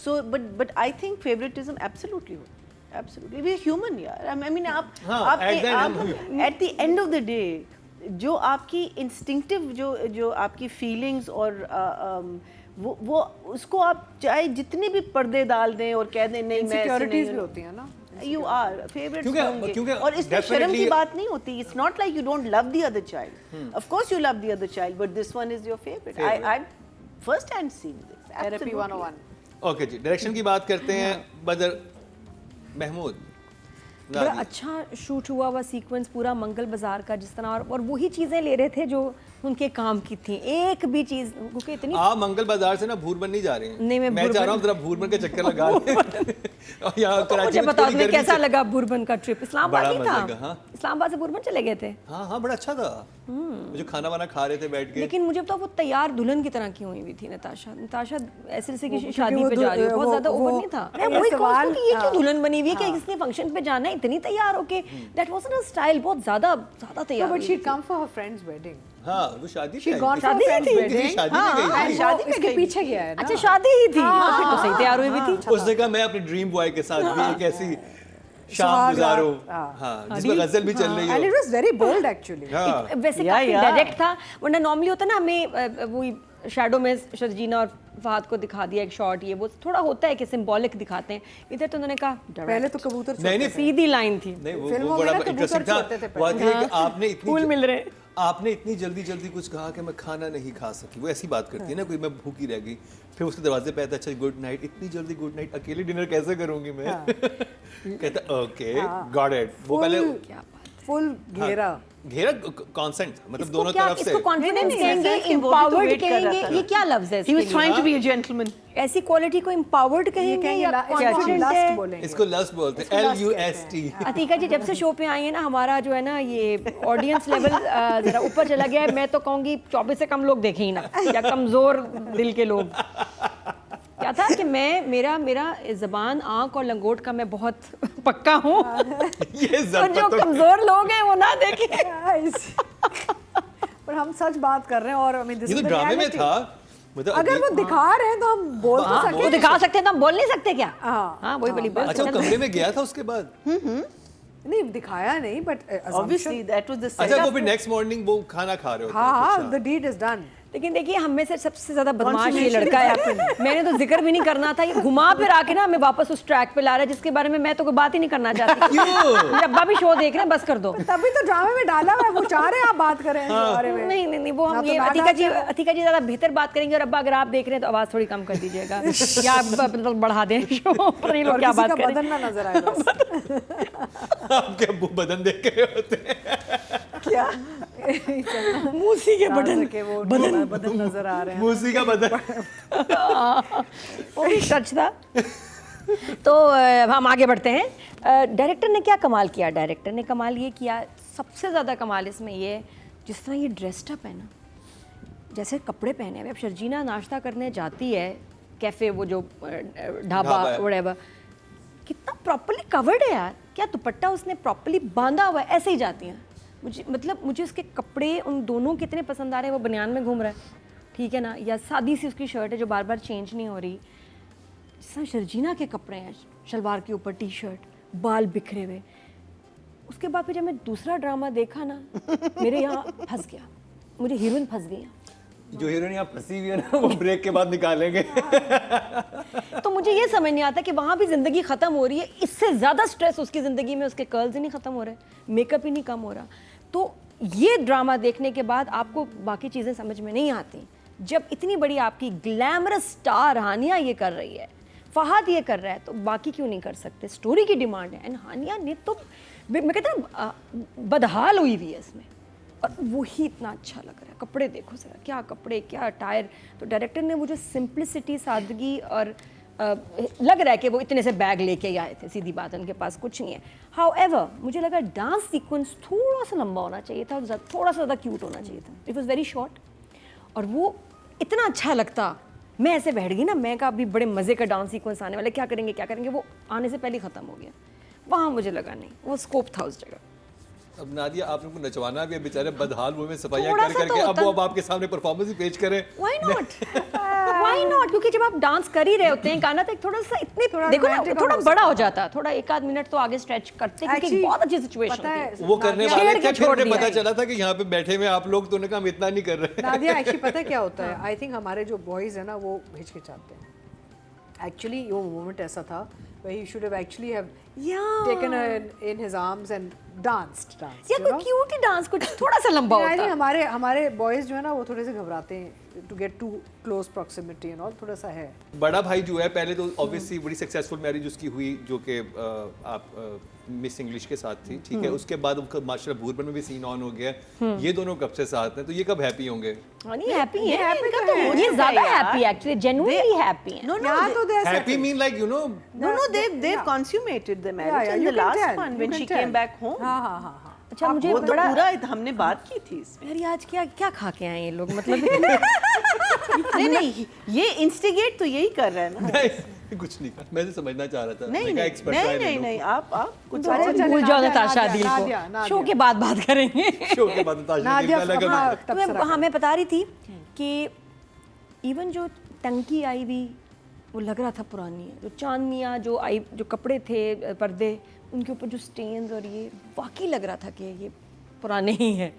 So but I think favouritism absolutely होता है. एब्सोल्युटली वी आर ह्यूमन यार. आई मीन आप at the end of the day जो आपकी इंस्टिंक्टिव जो आपकी फीलिंग्स और वो उसको आप चाहे जितने भी पर्दे डाल दें और कह दें नहीं, मैं सिक्योरिटीज भी होती है ना. You are favorites क्योंकि- होंगे क्योंकि और इसमें शर्म definitely- की बात नहीं होती. It's not like you don't love the other child. Of course you love the other child, but this one is your favorite. I've first hand seen this. Therapy Absolutely. 101. Okay ji, direction की बात करते हैं. बदर महमूद, बड़ा नादिया. अच्छा शूट हुआ हुआ सीक्वेंस पूरा मंगल बाजार का, जिस तरह और वही चीज़ें ले रहे थे जो उनके काम की थी. एक भी चीज़ क्योंकि इतनी आप मंगल बाजार से ना भूरबन नहीं जा रहे हैं. नहीं, मैं चाह रहा हूँ भूरबन- जरा भूरबन के चक्कर लगा लें. और यहाँ कराची मुझे में बताओ थोड़ी तुम्हें गर्मी कैसा से- लगा बुरबन का ट्रिप? इस्लामाबाद बड़ा ही था. मजे का, हाँ. इस्लामाबाद से बुरबन चले गए थे. हाँ हाँ, बड़ा अच्छा था. जो खाना वाना खा रहे थे बैठ के. लेकिन मुझे बताओ वो तैयार दुल्हन की तरह की हुई हुई थी नताशा. नताशा ऐसे जैसे कि क्योंकि शादी वो पे जा रही हो, बहुत वो- ज़्यादा वो- ओवर नहीं था. मैं ये वही कहूँ सवाल- कि ये क्यों हाँ। दुल्हन बनी हुई है कि किसने फंक्शन पे जाना है इतनी तैयार होके. That wasn't a style. बहुत ज़्यादा तैयार No, but हुई she'd थी. come for her friend's wedding. हाँ, वो शादी पे She'd आई gone थी. for her शादी friend's थी? wedding. शादी में गई हाँ, थी. शादी वो पे इसके गई पीछे गया है ना. अच्छा शादी ही थी. फिर तो सही तैयार हुई हुई थी. उसने कहा मैं अपने ड्रीम बॉय के साथ भी एक ऐसी शाम सुहाग गुजारूं. रात, हाँ, जिसमें गजल भी चल रही And it हो. was very bold actually. हाँ. वैसे Yeah, काफी yeah. डायरेक्ट था. वरना नॉर्मली होता ना हमें वो शैडो में शर्जीना और फहद को दिखा दिया एक शॉट, ये वो थोड़ा होता है कि सिंबॉलिक दिखाते हैं. इधर तो उन्होंने कहा पहले तो कबूतर नहीं, नहीं, सीधी लाइन थी. नहीं, वो फिल्मों बड़ा में ना इंटरेस्टिंग कबूतर था. छोड़ते थे बात पहले. ये है कि आपने इतनी फूल मिल रहे. आपने इतनी जल्दी जल्दी कुछ कहा कि मैं खाना नहीं खा सकी. वो ऐसी बात करती है ना कोई, मैं भूखी रह गई. फिर उसके दरवाजे पे आता, अच्छा गुड नाइट. इतनी जल्दी गुड नाइट, अकेले डिनर कैसे करूंगी मैं? कहता ओके गॉट इट. वो पहले क्या बात. फुल घेरा. घेरा कॉन्सेंट, मतलब इसको दोनों क्या, तरफ से. इसको कॉन्फिडेंस नहीं, कहेंगे, sense कि वो भी तो एम्पावर्ड wait कर रहा कहेंगे, था. ये क्या लफ्ज है He was इसके trying to लिए? be a gentleman. ऐसी क्वालिटी को एम्पावर्ड कहेंगे कहेंगे या कॉन्फिडेंट लस्ट है? बोलेंगे. इसको लस्ट बोलते हैं. LUST. अतीका जी जब से शो पे आई है ना, हमारा जो है ना ये ऑडियंस लेवल जरा ऊपर चला गया है. मैं तो कहूँगी 24 से कम लोग देखे ही ना, या कमज़ोर दिल के लोग. क्या था कि मेरा ज़बान, आँख और लंगोट का मैं बहुत पक्का हूँ. ये तो जब जो कमज़ोर लोग हैं वो ना देखें. पर हम सच बात कर रहे हैं और I mean, this ये is तो the ड्रामे में reality. था. मतलब अगर वो दिखा रहे हैं तो हम बोल तो हाँ, सके. वो दिखा सकते हैं तो हम बोल नहीं सकते क्या? हाँ, हाँ वही बड़ी बात. अच्छा, वो कमरे में गया था उसके बाद. नहीं दिखाया नहीं but Obviously, that was the अच्छा, setup. वो फिर नेक्स्ट मॉर्निंग वो खाना खा रहे होते हाँ हैं. हाँ अच्छा. The deed is done. लेकिन देखिए हम में से सबसे ज्यादा बदमाश ये लड़का है. मैंने तो जिक्र भी नहीं करना था. ये घुमा फिर आके ना हमें वापस उस ट्रैक पे ला रहा है जिसके बारे में मैं तो कोई बात ही नहीं करना चाहती. क्यों? मेरे अब्बा भी शो देख रहे हैं, बस कर दो. तभी तो ड्रामे में डाला हुआ है, वो चाह रहे हैं आप बात करें इसके बारे में. नहीं नहीं नहीं, वो ना हम तो ये ना अतीका जी ज्यादा बेहतर बात करेंगे. और अब्बा अगर आप देख रहे हैं तो आवाज थोड़ी कम कर दीजिएगा या आप मतलब बढ़ा दें शो. पर ये लोग और क्या किसी बात का करें. बदन ना नजर आए बस. आपके अब्बू बदन देख रहे होते हैं. क्या मूसी के बटन के वो बदन नजर आ रहे हैं. मूसी का बदन. वो भी सच था. तो हम आगे बढ़ते हैं. डायरेक्टर ने क्या कमाल किया? डायरेक्टर ने कमाल ये किया, सबसे ज़्यादा कमाल इसमें ये है, जिस तरह ये ड्रेस्ड अप है ना, जैसे कपड़े पहने हुए. अब शर्जीना नाश्ता करने जाती है कैफ़े, वो जो ढाबा ढाबा है. वडेवर, कितना प्रॉपर्ली कवर्ड है यार. क्या दुपट्टा उसने प्रॉपर्ली बांधा हुआ है, ऐसे ही जाती हैं. मुझे उसके कपड़े उन दोनों कितने पसंद आ रहे हैं. वो बनियान में घूम रहा है, ठीक है ना, या सादी सी उसकी शर्ट है जो बार बार चेंज नहीं हो रही. जिस तरह शर्जीना के कपड़े हैं, शलवार के ऊपर टी शर्ट, बाल बिखरे हुए. उसके बाद फिर जब मैं दूसरा ड्रामा देखा ना, मेरे यहाँ फंस गया. मुझे हीरोइन फंस गई. जो हीरोइन यहाँ फंसी हुई है ना, वो ब्रेक के बाद निकालेंगे. तो मुझे ये समझ नहीं आता कि वहाँ भी ज़िंदगी ख़त्म हो रही है. इससे ज़्यादा स्ट्रेस उसकी ज़िंदगी में, उसके कर्ल्स ही नहीं ख़त्म हो रहे, मेकअप ही नहीं कम हो रहा. तो ये ड्रामा देखने के बाद आपको बाकी चीज़ें समझ में नहीं आती. जब इतनी बड़ी आपकी ग्लैमरस स्टार हानिया ये कर रही है, फहद ये कर रहा है, तो बाकी क्यों नहीं कर सकते? स्टोरी की डिमांड है. एंड हानिया ने तो मैं कहता हूँ बदहाल हुई हुई है इसमें, और वही इतना अच्छा लग रहा है. कपड़े देखो ज़रा, क्या कपड़े, क्या टायर. तो डायरेक्टर ने वो जो सिंप्लिसिटी, सादगी, और लग रहा है कि वो इतने से बैग लेके ही आए थे. सीधी बात, उनके पास कुछ नहीं है. हाउएवर मुझे लगा डांस सीक्वेंस थोड़ा सा लंबा होना चाहिए था, थोड़ा सा ज़्यादा क्यूट होना चाहिए था. इट वॉज़ वेरी शॉर्ट, और वो इतना अच्छा लगता. मैं ऐसे बैठ गई ना, मैं कहा अभी बड़े मज़े का डांस सीक्वेंस आने वाला, क्या करेंगे. वो आने से पहले ख़त्म हो गया. वहाँ मुझे लगा नहीं, वो स्कोप था उस जगह. अब नादिया, आपने को नचवाना भी है, बेचारे बदहाल मुंह में सफाइयाँ थोड़ा कर सा तो करके अब होता- वो अब आपके सामने परफॉर्मेंस ही पेश करें. Why not? Why not? क्योंकि जब आप डांस कर ही रहे होते हैं, गाना तो एक थोड़ा सा इतने देखो ना, romantic थोड़ा हो बड़ा हो सकता जाता, थोड़ा एक आध मिनट तो आगे स्ट्रेच करते, क्योंकि Actually, बहुत अच्छी सिचुएशन पता है, होती है. वो करने नादिया- वाले छेड़ थे, के फिर छोड़ उन्हें दिया पता है. चला था कि यहाँ पे बैठे हुए आप लोग, तो उन्होंने कहा हम इतना नहीं कर रहे. नादिया एक्चुअली पता है क्या होता है, आई थिंक हमारे जो बॉयज़ है ना वो हिचकिचाते हैं. एक्चुअली वो मोमेंट ऐसा था where he should have actually have Yeah. taken her in his arms and danced. या you कोई know? क्यूट ही डांस कुछ थोड़ा सा लंबा I होता think हमारे बॉयज जो है ना वो थोड़े से घबराते हैं to get too close proximity and all, थोड़ा सा है. बड़ा भाई जो है पहले तो ऑब्वियसली बड़ी सक्सेसफुल मैरिज उसकी हुई जो कि आप मिस इंग्लिश के साथ थी, ठीक है. उसके बाद उनका माशाल्लाह भूरबन में भी सीन ऑन हो गया. ये दोनों कब से साथ हैं, तो ये कब हैप्पी होंगे? नहीं हैप्पी है happy तो हो ये जाता ज्यादा है यार। हैप्पी एक्चुअली जेन्युइनली हैप्पी है No, no, यहाँ तो they are happy settled. Mean like you know no, they've consummated the marriage. Yeah, And you the can last tell, one you when can she tell. came back home. हाँ. अच्छा मुझे वो तो बड़ा पूरा हमने बात की थी इसमें. यार ये आज क्या क्या खा के आए ये लोग मतलब नहीं ये इंस्टिगेट तो यही कर रहा है ना. नहीं कुछ नहीं कहा, मैं तो समझना चाह रहा था. नहीं मैं कहा नहीं expert नहीं try ले नहीं लो. नहीं आप कुछ अच्छा, और चल, भूल जाओ नादिया, नताशा नादिया, दिल नादिया, को नादिया। शो के बाद बात करेंगे शो के बाद ताशा नादिया दिल का लगा अपना मुझे. तो मैं तबसरा हाँ मैं बता रही थी कि इवन जो टंकी आई हुई वो लग रहा था पुरानी है. जो चांदनियाँ जो आई जो कपड़े थे पर्दे उनके ऊपर जो स्टेन्स और ये वाकई लग रहा था कि ये पुराने ही हैं.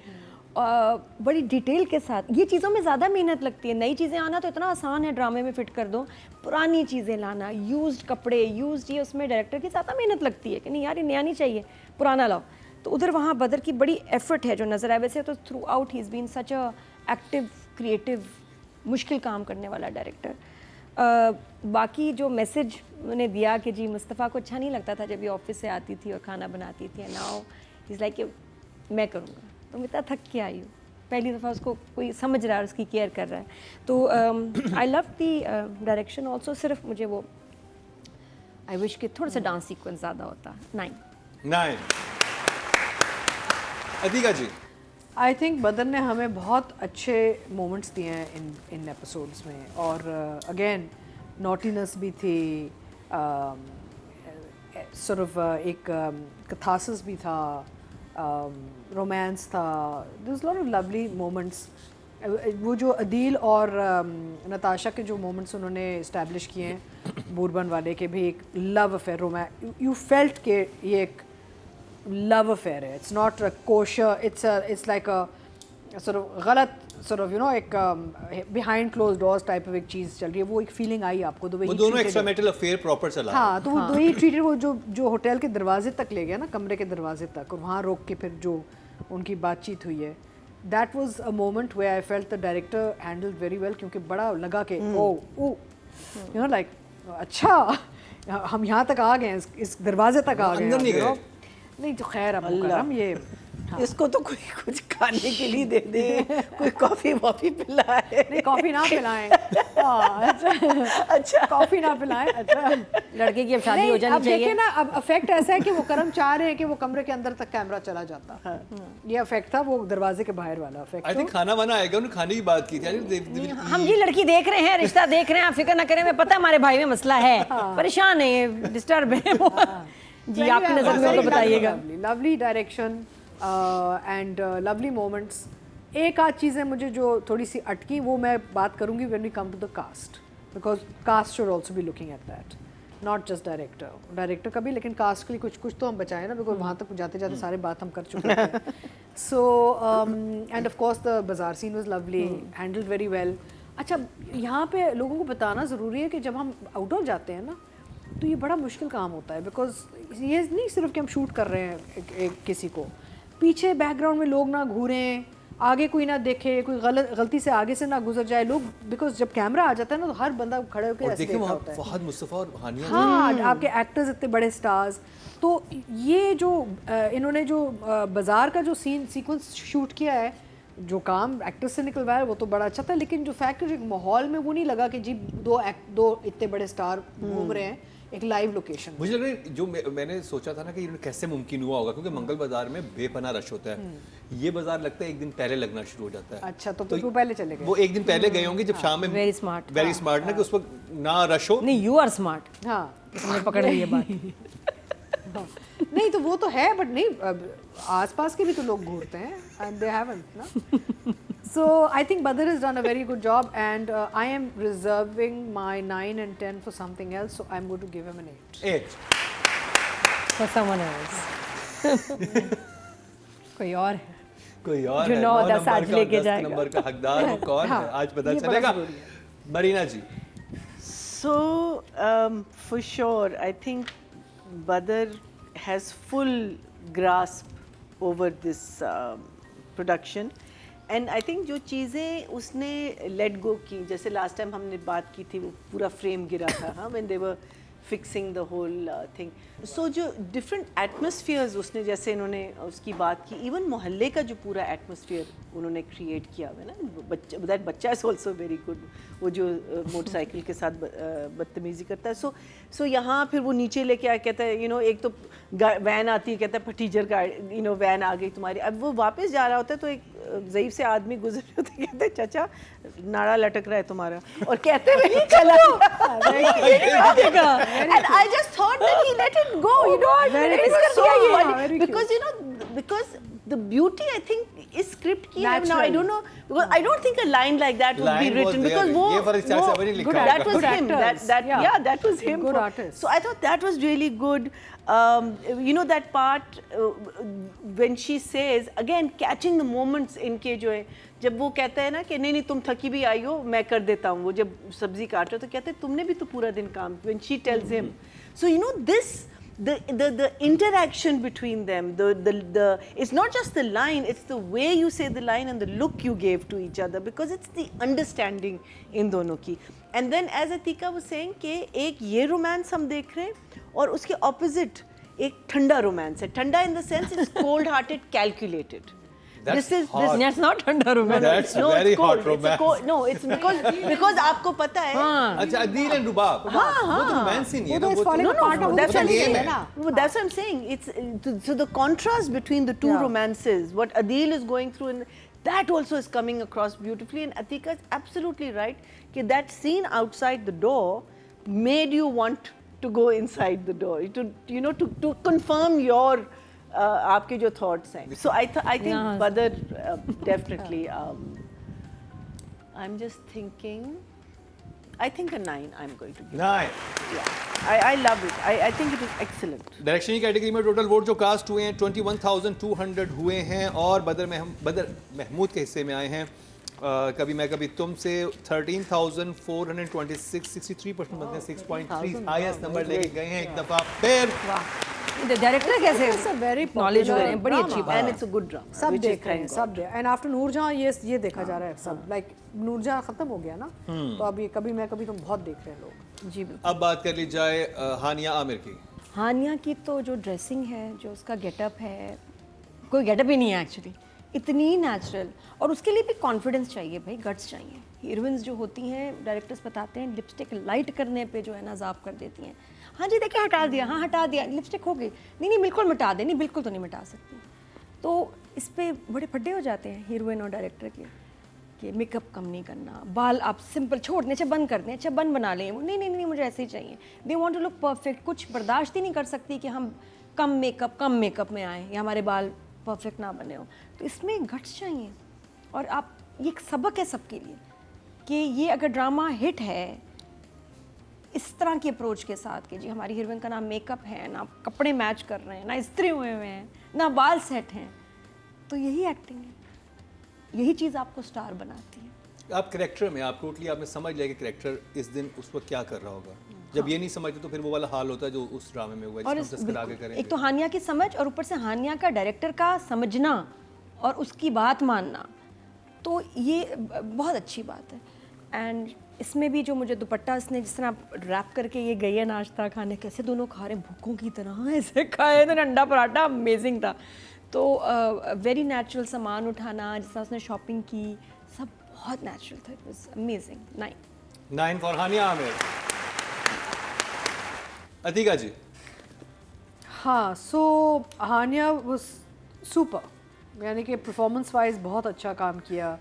बड़ी डिटेल के साथ ये चीज़ों में ज़्यादा मेहनत लगती है. नई चीज़ें आना तो इतना आसान है, ड्रामे में फिट कर दो. पुरानी चीज़ें लाना, यूज्ड कपड़े, यूज्ड ये उसमें डायरेक्टर की ज़्यादा मेहनत लगती है कि नहीं यार ये नया नहीं चाहिए पुराना लाओ. तो उधर वहाँ बदर की बड़ी एफर्ट है जो नज़र आए. वैसे तो throughout he is been such a active creative मुश्किल काम करने वाला डायरेक्टर. बाकी जो मैसेज उन्हें दिया कि जी मुस्तफ़ा को अच्छा नहीं लगता था जब ये ऑफिस से आती थी और खाना बनाती थी. नाउ इज़ लाइक मैं करूँगा. तो मैं इतना थक के आई हूँ. पहली दफ़ा उसको कोई समझ रहा है, उसकी केयर कर रहा है. तो I love the direction also. सिर्फ मुझे वो आई विश कि थोड़ा सा डांस सीक्वेंस ज़्यादा होता. 9 9 अतिका जी. आई थिंक बदर ने हमें बहुत अच्छे मोमेंट्स दिए हैं इन एपिसोड्स में. और अगेन नॉटीनेस भी थी, सॉर्ट ऑफ एक कथासिस भी था, रोमांस था. There was lot of lovely moments. वो जो अदील और नताशा के जो मोमेंट्स उन्होंने इस्टेब्लिश किए हैं बूरबन वाले के भी एक love affair romance. You felt के ये एक love affair है. It's not a kosher, it's like a sort of गलत sort of you know एक behind closed doors type of एक चीज़ चल रही है. वो एक feeling आई आपको तो वो दोनों एक्स्ट्रा मेटल अफेयर प्रॉपर चला. हाँ तो वो दो ही ट्रीटेड. वो जो होटल के दरवाजे तक ले गया ना, कमरे के दरवाजे तक, और वहाँ रोक के फिर जो उनकी बातचीत हुई है, that was a moment where I felt the director handled very well. क्योंकि बड़ा लगा कि ओ you know like अच्छा हम यहाँ तक आ गए हैं, इस दरवाजे तक आ गए हैं. अंदर नहीं गए. नहीं तो खैर अब मुकर्रम ये इसको तो कोई कुछ खाने के लिए दे दे, कोई कॉफी वॉफी पिलाए. नहीं कॉफी ना पिलाएं. अच्छा कॉफी ना पिलाएं. अच्छा लड़के की अब शादी हो नहीं, जानी अब चाहिए. देखिए ना, अब अफेक्ट ऐसा है कि वो कर्म चाह रहे हैं कि वो कमरे के अंदर तक कैमरा चला जाता. ये अफेक्ट था, वो दरवाजे के बाहर वाला अफेक्ट. आई थिंक खाना वाना आएगा. उन्होंने खाने की बात की थी. हम जी लड़की देख रहे हैं, रिश्ता देख रहे हैं, आप फिक्र ना करें. मैं पता है हमारे भाई में मसला है, परेशान है, डिस्टर्ब है वो. जी आपकी नज़र में हो तो बताइएगा. Lovely direction and lovely moments. एक आध चीज़ें मुझे जो थोड़ी सी अटकी वो मैं बात करूँगी when we come to the cast, because cast should also be looking at that, not just director का भी, लेकिन कास्ट के लिए कुछ तो हम बचाएं ना, बिकॉज वहाँ तक जाते जाते सारे बात हम कर चुके हैं. So end of course the bazaar scene was lovely, handled very well. अच्छा यहाँ पे लोगों को बताना ज़रूरी है कि जब हम आउटडोर जाते हैं ना तो ये बड़ा मुश्किल काम होता है. बिकॉज ये नहीं सिर्फ कि हम शूट कर रहे हैं एक किसी को, पीछे बैकग्राउंड में लोग ना घूरें, आगे कोई ना देखे, कोई गलती से आगे से ना गुजर जाए लोग. बिकॉज जब कैमरा आ जाता है ना तो हर बंदा खड़े होकर ऐसे देखिए देखता वहाँ होता है. फहद मुस्तफ़ा और हानिया. हाँ आपके एक्टर्स इतने बड़े स्टार्स. तो ये जो इन्होंने जो बाजार का जो सीक्वेंस शूट किया है, जो काम एक्टर्स से निकलवाया है वो तो बड़ा अच्छा था. लेकिन जो फैक्ट है माहौल में वो नहीं लगा कि जी दो इतने बड़े स्टार घूम रहे हैं एक लाइव लोकेशन. मुझे लग रहा है जो मैंने सोचा था ना कि कैसे मुमकिन हुआ होगा, क्योंकि मंगल बाजार में बेपना रश होता है. ये बाजार लगता है एक दिन पहले लगना शुरू हो जाता है. अच्छा तो वो पहले चले गए. वो एक दिन पहले गए होंगे जब शाम में. Very smart. वेरी स्मार्ट ना कि उस वक्त ना रश हो. नहीं यू आर स्मार्ट. हाँ तुमने पकड़ ली ये बात. नहीं तो वो तो है, बट नहीं आसपास के भी तो लोग घूरते हैं एंड दे हैवंट ना. So I think Badr has done a very good job, and I am reserving my 9 and 10 for something else, so I'm going to give him an 8. 8 For someone else. कोई और है कोई और जो है, 9 9 10 आज नंबर लेके का 10 जाएगा. नंबर का हकदार वो कौन है आज पता ये बड़ा चलेगा. जरूरी है. Marina ji. So for sure I think Badr has full grasp over this production, and I think जो चीज़ें उसने let go की, जैसे last time हमने बात की थी वो पूरा frame गिरा था, हाँ, when they were fixing the whole thing. So जो different atmospheres उसने, जैसे इन्होंने उसकी बात की, even मोहल्ले का जो पूरा atmosphere उन्होंने create किया है ना, that बच्चा is also very good, वो जो मोटरसाइकिल के साथ बदतमीजी करता है. So यहाँ फिर वो नीचे लेके आया, कहता है एक तो वैन आती है, कहता है फटीजर का वैन आ गई तुम्हारी. अब वो वापस जा रहा होता है तो एक ज़ईफ से आदमी गुजर रहे होते, कहते हैं चाचा नाड़ा लटक रहा है तुम्हारा, और कहते हुए ही चला गया. And I just thought that he let it go, it was so funny because because the beauty I think is script की है. Now I don't know, because I don't think a line like that would be written, because that was him, that was him, good artist. So I thought that was really good. That part when she says again, catching the moments इनके जो है, जब वो कहता है ना कि नहीं तुम थकी भी आई हो, मैं कर देता हूँ, वो जब सब्जी काट रहे हो तो कहते हैं तुमने भी तो पूरा दिन काम, when she tells him. So this, the interaction between them, the it's not just the line, it's the way you say the line and the look you gave to each other, because it's the understanding इन दोनों की. And then as Atika was saying कि एक ये romance हम देख रहे हैं और उसके opposite एक ठंडा romance है. ठंडा in the sense it's cold hearted, calculated. That's That's not ठंडा romance. That's No, very it's cold. hot romance. No, it's because आपको पता है. अच्छा, अदील एंड रुबाब, वो तो रोमांस ही नहीं है ना, वो falling apart of that's the what I'm game saying. है ना. That's what I'm saying. It's so the contrast between the two romances, what Adil is going through, and that also is coming across beautifully. And Atika is absolutely right कि that scene outside the door made you want to go inside the door, to confirm your आपके जो thoughts हैं. So I think Badr definitely. I'm just thinking. I think a 9 I'm going to give. 9. Yeah. I love it. I think it is excellent. Direction की कैटेगरी में टोटल वोट जो कास्ट हुए हैं 21,200 हुए हैं, और बदर महमूद के हिस्से में आए हैं कभी मैं कभी तुमसे 13,426, 63% बंदे 6.3 हाईएस्ट नंबर लेके गए हैं एक दफा फिर. डायरेक्टर कैसे very नॉलेज हो रहे हैं, popular बड़ी अच्छी drama. बात. And it's a good drama. सब which is देख रहे हैं, thank सब God. देख. एंड आफ्टर नूरजहां ये देखा जा रहा है सब. लाइक नूरजहां खत्म हो गया ना, तो अब ये कभी मैं कभी तुम बहुत देख रहे हैं लोग. जी बिल्कुल. अब बात कर ली जाए हानिया आमिर की. हानिया की तो जो ड्रेसिंग है, जो उसका गेटअप है, कोई गेटअप ही नहीं है एक्चुअली, इतनी नेचुरल. और उसके लिए भी कॉन्फिडेंस चाहिए भाई, गट्स चाहिए. हीरोइंस जो होती हैं, डायरेक्टर्स बताते हैं, लिपस्टिक लाइट करने पे जो है ना ज़ाब कर देती हैं. हाँ जी देखिए हटा दिया, हाँ हटा दिया, लिपस्टिक हो गई, नहीं बिल्कुल मिटा दे, नहीं बिल्कुल तो नहीं मिटा सकती. तो इस पे बड़े फड्डे हो जाते हैं हीरोइन और डायरेक्टर के कि मेकअप कम नहीं करना, बाल आप सिंपल छोड़ने, अच्छा बंद कर दें, अच्छा बंद बना लें, नहीं मुझे ऐसे ही चाहिए. They want to look perfect. कुछ बर्दाश्त ही नहीं कर सकती कि हम कम मेकअप में आएँ या हमारे बाल परफेक्ट ना बने हो. तो इसमें गट्स चाहिए. और आप, ये एक सबक है सबके लिए कि ये अगर ड्रामा हिट है इस तरह की अप्रोच के साथ कि जी हमारी हीरोइन का ना मेकअप है, ना कपड़े मैच कर रहे हैं, ना इस्त्री हुए हैं, ना बाल सेट हैं, तो यही एक्टिंग है, यही चीज़ आपको स्टार बनाती है. आप करेक्टर में, आप टोटली आपने समझ लिया कि करेक्टर इस दिन उस वक्त क्या कर रहा होगा. जब ये नहीं समझते तो फिर वो वाला हाल होता है जो उस ड्रामे में हुआ है, और जिसको हम डिस्कस आगे करेंगे. एक तो हानिया की समझ, और ऊपर से हानिया का डायरेक्टर का समझना और उसकी बात मानना, तो ये बहुत अच्छी बात है. एंड इसमें भी जो मुझे दुपट्टा इसने जिस तरह रैप करके ये गई है नाश्ता खाने, कैसे दोनों खा रहे हैं भूखों की तरह, ऐसे खाए थे अंडा पराठा, अमेजिंग था. तो वेरी नेचुरल सामान उठाना, जिस तरह उसने शॉपिंग की, सब बहुत नेचुरल था. It was amazing. 9 फॉर हानिया आमिर. अतीका जी. हाँ, सो हानिया वाज सुपर, यानी कि परफॉर्मेंस वाइज बहुत अच्छा काम किया.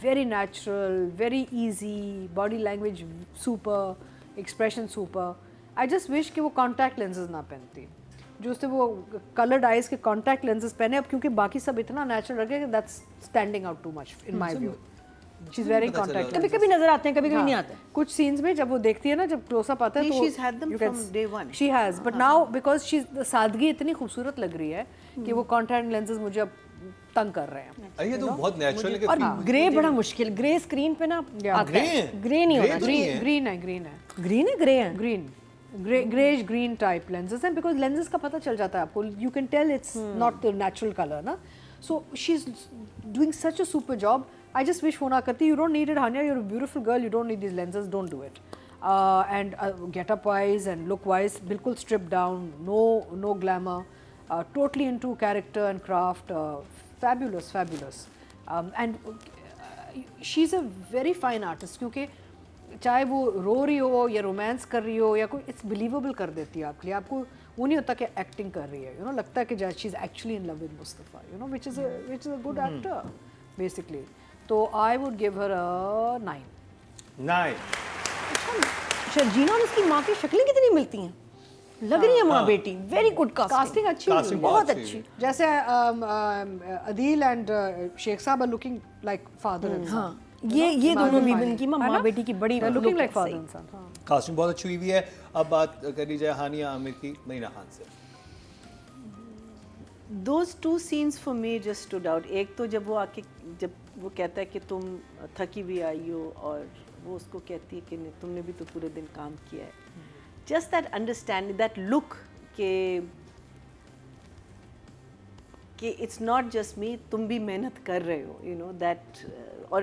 Very natural, very easy, body language super, expression super. I just wish कि वो कॉन्टैक्ट लेंसेज ना पहनती, जो उसने वो कलर्ड आइज के कॉन्टैक्ट लेंसेज पहने. अब क्योंकि बाकी सब इतना नेचुरल लगे कि that's standing out too much in my view. She is very contact. कभी कभी नजर आते हैं, कभी कभी नहीं आते. कुछ सीन्स में जब वो देखती है ना, जब क्लोजअप आता है, तो She's had them from day one. She has, but now because she सादगी इतनी खूबसूरत लग रही है कि वो कॉन्टैक्ट लेंसेज मुझे अब तंग कर रहे हैं. ये तो बहुत नेचुरल है. और ग्रे बड़ा मुश्किल, ग्रे स्क्रीन पे ना आता है. ग्रे नहीं होना चाहिए. ग्रीन है, ग्रीन है, ग्रीन है, ग्रे है. Green. Greyish green type lenses हैं, because lenses का पता चल जाता है आपको, you can tell it's not the natural color ना. So she's doing such a super job. I just wish Fona करती, you don't need it Hania, you're a beautiful girl, you don't need these lenses, don't do it. And get up wise and look wise, बिल्कुल stripped down, no glamour, totally into character and craft, fabulous. And she's a very fine artist, क्योंकि चाहे वो रो रही हो या रोमांस कर रही हो या कोई, इट्स बिलीवेबल कर देती है आपके लिए. आपको वो नहीं होता कि एक्टिंग कर रही है, लगता है कि she is actually in love with Mustafa, which is a good actor basically. तो आई वुड गिव हर अ 9. शर्जीना और उसकी माँ की शक्लें कितनी मिलती हैं, लग रही है माँ बेटी. वेरी गुड कास्टिंग अच्छी हुई है, बहुत अच्छी. जैसे Adeel and Sheikh sahab are looking like father and son. ये दोनों भी इनकी माँ बेटी की बड़ी looking like father and son. Casting बहुत अच्छी हुई है. अब बात करी जाए हानिया आमिर की मरीना खान से. Those two scenes for me just stood out. एक तो जब वो कहता है कि तुम थकी भी आई हो, और वो उसको कहती है कि नहीं, तुमने भी तो पूरे दिन काम किया है. Just that understanding, that look कि it's not just me, तुम भी मेहनत कर रहे हो, that. और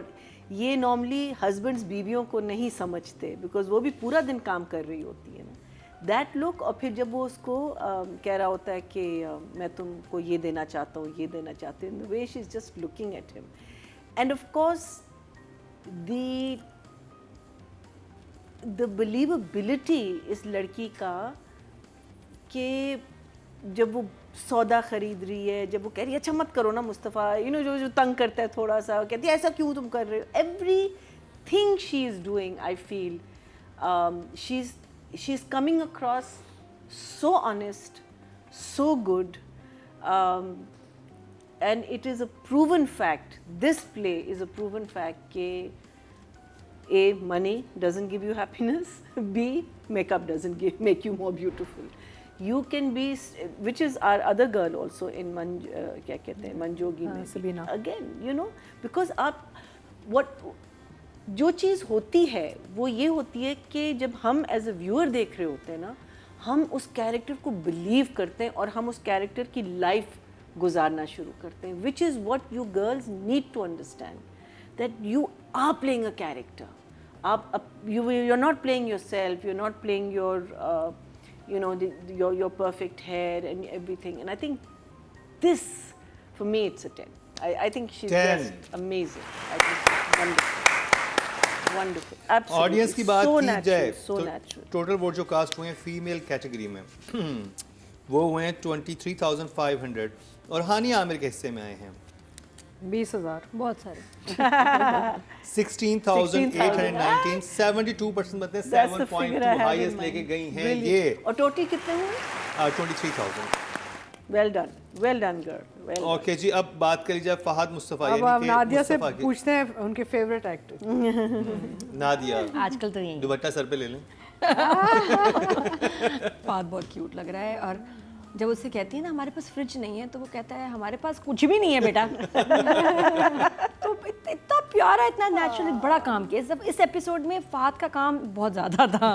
ये नॉर्मली हस्बैंड्स बीवियों को नहीं समझते, बिकॉज वो भी पूरा दिन काम कर रही होती है ना. दैट लुक, और फिर जब वो उसको कह रहा होता है कि मैं तुमको ये देना चाहता हूँ, ये देना चाहती हूँ, the way she is just looking at him. And of course the believability इस लड़की का, कि जब वो सौदा ख़रीद रही है, जब वो कह रही है अच्छा मत करो ना मुस्तफ़ा, जो तंग करता है थोड़ा सा, कहती है ऐसा क्यों तुम कर रहे हो. Every thing she is doing, I feel she is coming across so honest, so good, and it is a proven fact. This play is a proven fact कि A, money doesn't give you happiness, B, makeup doesn't make you more beautiful. You can be, which is our other girl also in क्या कहते हैं, मंजोगी में, सबीना. Again, because जो चीज़ होती है वो ये होती है कि जब हम एज अ व्यूअर देख रहे होते हैं ना, हम उस कैरेक्टर को बिलीव करते हैं और हम उस कैरेक्टर की लाइफ गुजारना शुरू करते हैं, which is what you girls need to understand, that you are playing a character. You're not playing yourself, you're not playing your your perfect hair and everything. And I think this, for me, it's a 10. I think she's 10. just amazing. I think she's wonderful. Wonderful. Absolutely. Audience की बात so की natural, जाए so तो natural. टोटल वोट जो कास्ट हुए हैं फीमेल कैटेगरी में वो हुए हैं 23,500 और हानिया आमिर के हिस्से में आए हैं 20,000. बहुत सारे. 16,819, 72% मतलब That's the 7.2 figure I have in highest mind. लेके गई हैं Brilliant. ये. और टोटल कितने हुए? 23,000. Well done, girl. Well done. Okay जी, अब बात करी जाए फहद मुस्तफ़ा अब यानी हम कि नादिया से मुस्तफ़ा की. पूछते हैं उनके फेवरेट एक्टर. नादिया, आजकल तो यही दुपट्टा सर पे ले लें. फहद बहुत क्यूट लग रहा है. और जब उससे कहती है ना हमारे पास फ्रिज नहीं है, तो वो कहता है हमारे पास कुछ भी नहीं है बेटा. तो इतना प्यारा, इतना नेचुरल, बड़ा काम किया. इस एपिसोड में फहद का काम बहुत ज़्यादा था.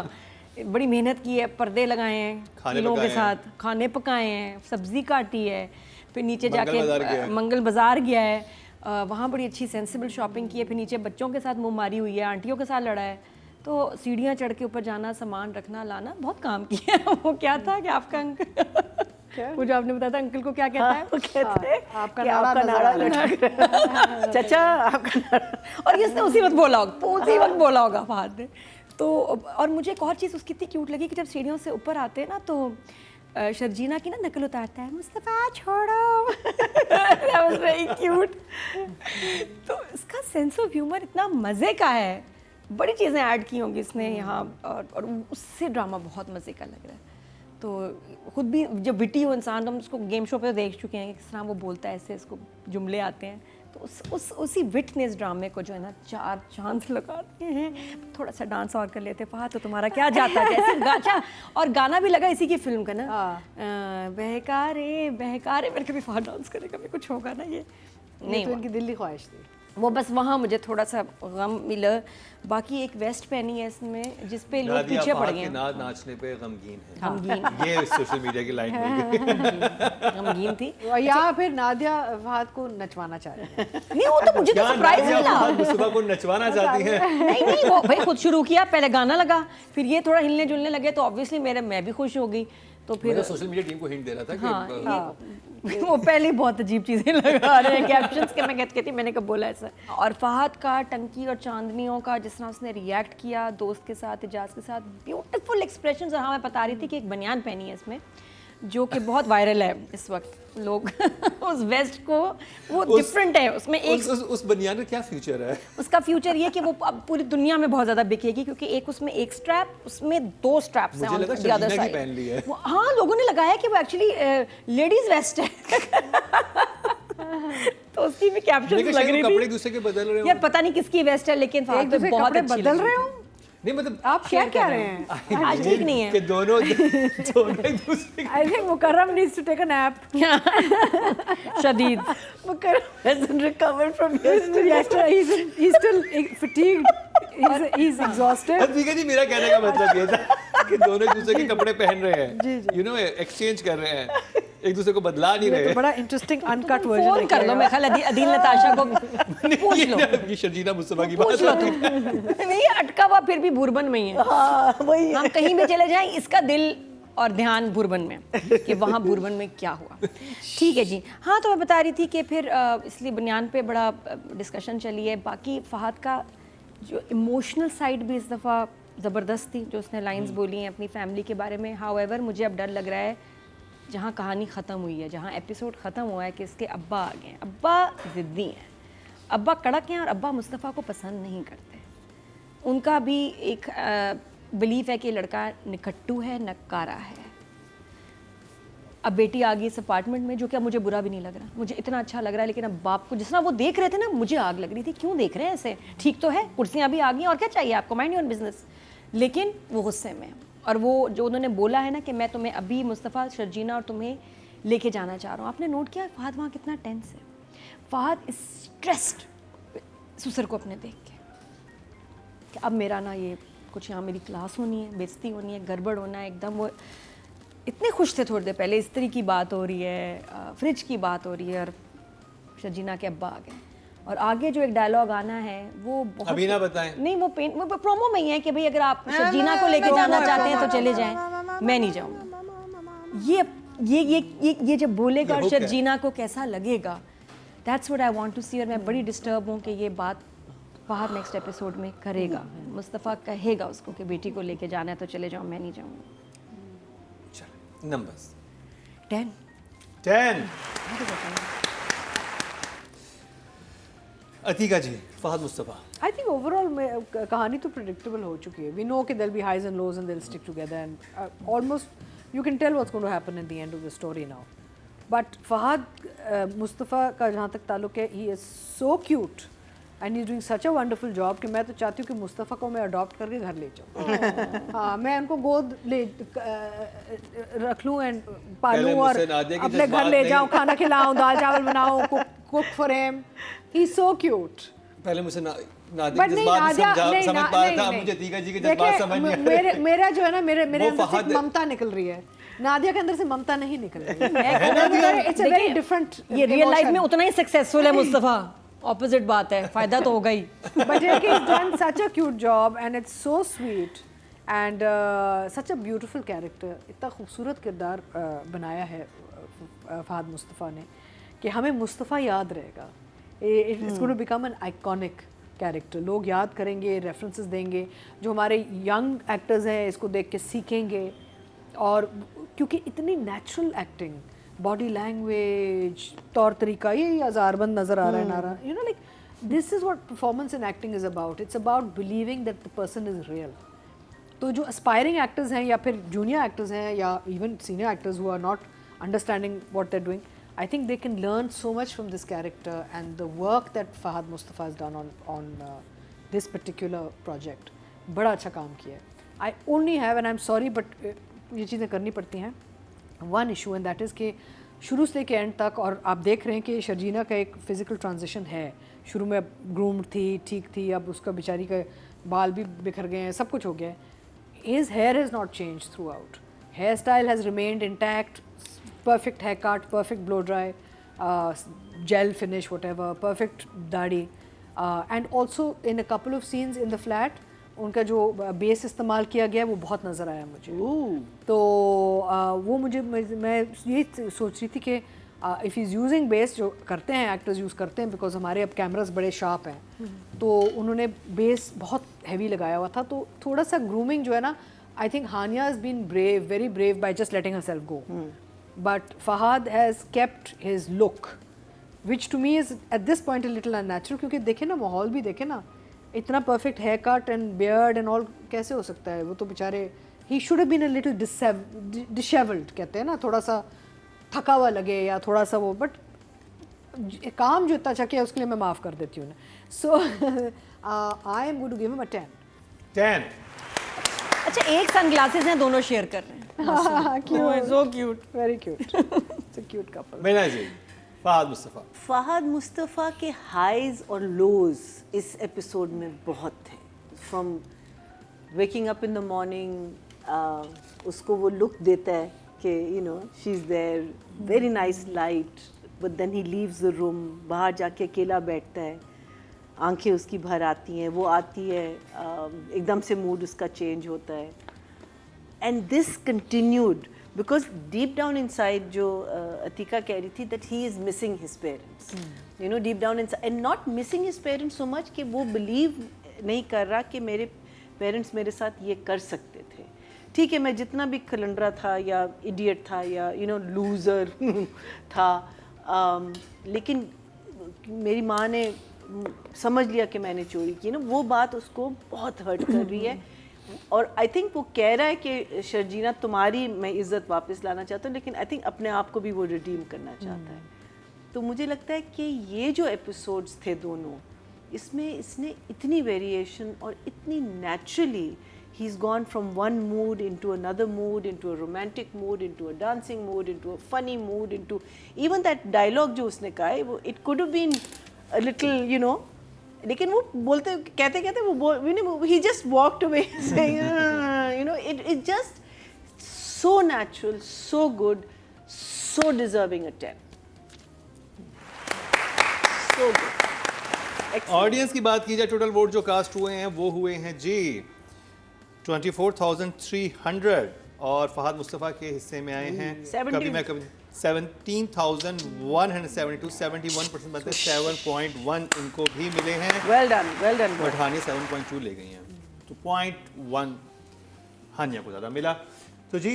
बड़ी मेहनत की है, पर्दे लगाए हैं किलों के साथ, खाने पकाए हैं, सब्जी काटी है, फिर नीचे जाके मंगल बाज़ार गया है, वहाँ बड़ी अच्छी सेंसिबल शॉपिंग की है, फिर नीचे बच्चों के साथ मुँह मारी हुई है, आंटियों के साथ लड़ा है. तो सीढ़ियाँ चढ़ के ऊपर जाना, सामान रखना लाना, बहुत काम किया. वो क्या था कि आपका अंकल, वो जो आपने बताया था अंकल को क्या कहता है, वो कहते हैं आपका कि नाड़ा आपका नाड़ा लटक रहा है. चाचा आपका नाड़ा. और इसने उसी वक्त बोला होगा फहद ने. तो और मुझे एक और चीज़ उसकी इतनी क्यूट लगी कि जब सीढ़ियों से ऊपर आते हैं ना, तो शर्जीना की ना नकल उतारता है, मुस्तफ़ा छोड़ो. That was very cute. तो इसका सेंस ऑफ ह्यूमर इतना मज़े का है. बड़ी चीज़ें ऐड की होंगी इसने यहाँ, और उससे ड्रामा बहुत मज़े का लग रहा है. तो खुद भी जब विटी हो इंसान, हम उसको गेम शो पे देख चुके हैं किस तरह वो बोलता है, ऐसे इसको जुमले आते हैं. तो उसी विट ने इस ड्रामे को जो है ना 4 चांद लगाते हैं. थोड़ा सा डांस और कर लेते. फहद तो तुम्हारा क्या जाता है जैसे गाचा. और गाना भी लगा इसी की फिल्म का ना, बहकारे बहकारे. मैंने कभी फहद डांस करे, कभी कुछ होगा ना ये नहीं. तो इनकी दिल की ख्वाहिश थी. वो बस वहाँ मुझे थोड़ा सा गम मिला। बाकी एक वेस्ट पहनी है इसमें जिस पे लोग नादिया पीछे पड़ फहद गए के हैं। नाचने पे गमगीन है, गमगीन ये सोशल मीडिया की लाइन मिल गई। गमगीन थी। या फिर नादिया फहद को नचवाना चाह रही है। नहीं वो तो मुझे तो क्या सरप्राइज नादिया मिला। फहद मुस्तफा को नचवाना चाहती है? नहीं नहीं वो भाई खुद शुरू किया, पहले गाना लगा, फिर ये थोड़ा हिलने जुलने लगे तो ऑब्वियसली मैं भी खुश हो गई। तो मैं फिर तो सोशल मीडिया टीम को हिंट दे रहा था कि वो पहले ही बहुत अजीब चीजें लगा रहे हैं कैप्शंस के। मैं कहती मैंने कब बोला ऐसा। और फहद का टंकी और चांदनियों का जिस तरह उसने रिएक्ट किया दोस्त के साथ, इजाज के साथ, ब्यूटीफुल एक्सप्रेशंस। और हाँ मैं बता रही थी कि एक बनियान पहनी है इसमें जो कि बहुत वायरल है इस वक्त। लोग उस वेस्ट को वो डिफरेंट है उसमें एक उस बनियान का क्या फ्यूचर है? उसका फ्यूचर ये कि वो अब पूरी दुनिया में बहुत ज़्यादा बिकेगी क्योंकि एक उसमें एक स्ट्रैप, उसमें 2 स्ट्रैप्स हैं मुझे लगा on the other शर्जीना की side। पहन ली है। हाँ लोगों ने लगाया कि वो एक्चुअली लेडीज वेस्ट है। तो उसकी भी कैप्शन लेकिन लग शायद रही वो कपड़े थी। दूसरे के बदल रहे हो। यार पता नहीं किसकी वेस्ट है लेकिन एक फहद पे दूसरे बहुत कपड़े अच्छी बदल लगी। रहे हो? नहीं मतलब आप क्या कह रहे हैं? आज ठीक नहीं है। कि दोनों एक दूसरे I think Mukarram needs to take a nap. शदीद। Mukarram hasn't recovered from yesterday. Yesterday, he's still fatigued. He's exhausted. ठीक है जी, मेरा कहने का मतलब ये था कि दोनों एक दूसरे के कपड़े पहन रहे हैं, यू नो एक्सचेंज कर रहे हैं, एक दूसरे को बदला नहीं ये रहे। तो बड़ा इंटरेस्टिंग अनकट वर्जन फोन कर लो, मैं ख्याल अदील नताशा को पूछ लो। ये शर्जीना मुस्तफा की पूछ बात लो है। तुम। नहीं अटका हुआ फिर भी बुरबन में ही है। वही हम कहीं भी चले जाएं इसका दिल और ध्यान बुरबन में कि वहाँ बुरबन में क्या हुआ। ठीक है जी। हाँ तो मैं बता रही थी कि फिर इसलिए बनियान पे बड़ा डिस्कशन चली है। बाकी फहद का जो इमोशनल साइड भी इस दफ़ा ज़बरदस्त थी, जो उसने लाइंस बोली हैं अपनी फैमिली के बारे में। हाउएवर मुझे अब डर लग रहा है जहाँ कहानी ख़त्म हुई है, जहाँ एपिसोड ख़त्म हुआ है कि इसके अब्बा आ गए हैं। अब्बा ज़िद्दी हैं, अब्बा कड़क हैं और अब्बा मुस्तफ़ा को पसंद नहीं करते। उनका भी एक बिलीफ है कि लड़का निकट्टू है, नक्कारा है। अब बेटी आ गई इस अपार्टमेंट में, जो कि अब मुझे बुरा भी नहीं लग रहा, मुझे इतना अच्छा लग रहा है। लेकिन अब बाप को जिस तरह वो देख रहे थे ना, मुझे आग लग रही थी, क्यों देख रहे हैं ऐसे? ठीक तो है, कुर्सियाँ भी आ गई और क्या चाहिए आपको, माइंड योर बिजनेस। लेकिन वो गुस्से में, और वो जो उन्होंने बोला है ना कि मैं तुम्हें अभी मुस्तफ़ा, शर्जीना और तुम्हें लेके जाना चाह रहा हूँ। आपने नोट किया फहद वहाँ कितना टेंस है? फहद इज स्ट्रेस्ड सुसर को अपने देख के कि अब मेरा ना ये कुछ यहाँ मेरी क्लास होनी है, बेइज्जती होनी है, गड़बड़ होना है एकदम। वो इतने खुश थे थोड़ी देर पहले, इस्त्री की बात हो रही है, फ्रिज की बात हो रही है, और शर्जीना के अब्बा आ गए। और आगे जो एक डायलॉग आना है वो बहुत, अभी ना बताएं। नहीं वो प्रोमो में ही है कि भाई अगर आप शर्जीना को लेके जाना चाहते हैं तो चले जाएं, मैं नहीं जाऊँगा। ये जब बोलेगा और शर्जीना को कैसा लगेगा, that's what I want to see. और मैं बड़ी डिस्टर्ब हूँ कि ये बात फहद नेक्स्ट एपिसोड में करेगा। मुस्तफ़ा कहेगा उसको कि बेटी को लेके जाना है तो चले जाओ, मैं नहीं जाऊँगा। Numbers 10 Atiqa ji, Fahad Mustafa. I think overall कहानी तो predictable हो चुकी है. We know कि there'll be highs and lows and they'll stick together, and almost you can tell what's going to happen at the end of the story now. But Fahad Mustafa का जहाँ तक ताल्लुक है, he is so cute and he's doing such a wonderful job कि मैं तो चाहती हूँ कि मुस्तफ़ा को मैं अडॉप्ट करके घर ले जाऊँ। हाँ, मैं उनको गोद ले रख लूँ एंड पालूँ और अपने घर ले जाऊँ, खाना खिलाऊँ, दाल चावल बनाऊँ, cook for him. He's so cute. पहले मुझे नादिया समझ पा रहा था, मुझे अतीका जी के जज्बात समझ नहीं आ रहे। मेरा जो है ना, मेरे अंदर से फहद- ममता निकल रही है, नादिया के अंदर से ममता नहीं निकल रही है। It's a very different ये रियल लाइफ emotion. में उतना ही सक्सेसफुल है मुस्तफ़ा, ऑपोजिट बात है, फायदा तो होगा ही। But he's done such a cute job and it's so sweet and such a beautiful character. इतना खूबसूरत किरदार बनाया है फहद मुस्तफ़ा ने कि हमें मुस्तफ़ा याद रहेगा। It's going to become an iconic character. लोग याद करेंगे, रेफरेंसेस देंगे, जो हमारे यंग एक्टर्स हैं इसको देख के सीखेंगे। और क्योंकि इतनी नेचुरल एक्टिंग, बॉडी लैंग्वेज, तौर तरीका, ये हज़ारबंद नज़र आ रहा है नारा, you know, like this is what performance in acting is about. It's about believing that the person is real. तो जो एस्पायरिंग एक्टर्स हैं या फिर जूनियर एक्टर्स हैं या even senior actors who are not understanding what they are doing, I think they can learn so much from this character and the work that Fahad Mustafa has done on this particular project. बड़ा अच्छा काम किया है. I only have, and I'm sorry but ये चीज़ें करनी पड़ती हैं, one issue, and that is कि शुरू से लेके एंड तक, और आप देख रहे हैं कि शर्जीना का एक फिजिकल ट्रांजिशन है। शुरू में ग्रूम्ड थी, ठीक थी, अब उसका बेचारी का बाल भी बिखर गए हैं, सब कुछ हो गया है। His hair has not changed throughout. Hairstyle has remained intact, perfect haircut, perfect blow dry, gel finish, whatever, perfect दाढ़ी. And also in a couple of scenes in the flat, उनका जो बेस इस्तेमाल किया गया वो बहुत नज़र आया मुझे। तो वो मुझे मैं ये सोच रही थी कि इफ़ इज़ यूजिंग बेस, जो करते हैं एक्टर्स यूज़ करते हैं, बिकॉज हमारे अब कैमरास बड़े शार्प हैं, तो उन्होंने बेस बहुत हैवी लगाया हुआ था, तो थोड़ा सा ग्रूमिंग जो है ना, I think Haniya has been brave, very brave by just letting herself go, but Fahad has kept his look, which to me is at this point a little unnatural, क्योंकि देखे ना माहौल भी देखे ना, इतना perfect hair cut and beard and all कैसे हो सकता है? वो तो बेचारे, he should have been a little dishevelled, कहते हैं ना, थोड़ा सा थका हुआ लगे या थोड़ा सा वो, बट काम जो इतना अच्छा किया उसके लिए मैं माफ़ कर देती हूँ। So I am going to give him a 10। अच्छा, एक सनग्लासेस हैं, दोनों शेयर कर रहे हैं। Cute, so cute, very cute, it's a cute couple. मेरा जी फहद मुस्तफ़ा। फहद मुस्तफ़ा के हाइज और लोज इस एपिसोड में बहुत थे। From waking up in the morning, उसको वो लुक देता है कि you know she is there, very nice light, but then he leaves the room, बाहर जाके अकेला बैठता है, आंखें उसकी भर आती हैं, वो आती है, एकदम से मूड उसका चेंज होता है। And this continued because deep down inside, जो अतीका कह रही थी, that he is missing his parents, you know, deep down inside, and not missing his parents so much कि वो बिलीव नहीं कर रहा कि मेरे पेरेंट्स मेरे साथ ये कर सकते थे। ठीक है, मैं जितना भी खलंडरा था या इडियट था या यू नो लूज़र था, लेकिन मेरी माँ ने समझ लिया कि मैंने चोरी की ना, वो बात उसको बहुत हर्ट कर रही है। और आई थिंक वो कह रहा है कि शर्जीना तुम्हारी मैं इज़्ज़त वापस लाना चाहता हूँ, लेकिन आई थिंक अपने आप को भी वो रिडीम करना चाहता है। तो मुझे लगता है कि ये जो एपिसोड्स थे दोनों, इसमें इसने इतनी वेरिएशन और इतनी naturally he's gone from one mood into another mood, into a romantic mood, into a dancing mood, into a funny mood, into even that dialogue जो उसने कहा है, वो it could have been a little, you know, लेकिन वो बोलते कहते वो he just walked away saying you know, it just so natural, so good, so deserving a 10, so good। Audience की बात की जाए, टोटल वोट जो कास्ट हुए हैं वो हुए हैं जी 24,300, और फहद मुस्तफ़ा के हिस्से में आए हैं 17,172, 71% बनते 7.1 इनको भी मिले हैं। Well done। बट हानिया 7.2 ले गई हैं, तो 0.1 हानिया को ज़्यादा मिला। तो जी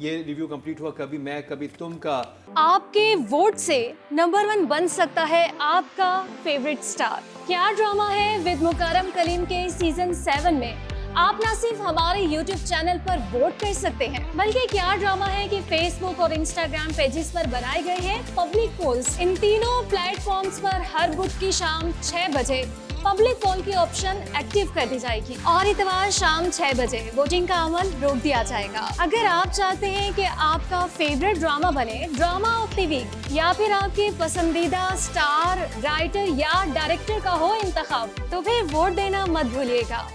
ये रिव्यू कंप्लीट हुआ कभी मैं कभी तुम का। आपके वोट से नंबर 1 बन सकता है आपका फेवरेट स्टार। क्या ड्रामा है विद मुकरम कलीम के सीजन 7 में आप ना सिर्फ हमारे YouTube चैनल पर वोट कर सकते हैं, बल्कि क्या ड्रामा है कि Facebook और Instagram पेजेस पर बनाए गए हैं पब्लिक पोल्स। इन तीनों प्लेटफॉर्म्स पर हर बुध की शाम 6 बजे पब्लिक पोल की ऑप्शन एक्टिव कर दी जाएगी और इतवार शाम 6 बजे वोटिंग का अमल रोक दिया जाएगा। अगर आप चाहते हैं कि आपका फेवरेट ड्रामा बने ड्रामा ऑफ द वीक, या फिर आपके पसंदीदा स्टार, राइटर या डायरेक्टर का हो इंतखाब, तो फिर वोट देना मत भूलिएगा।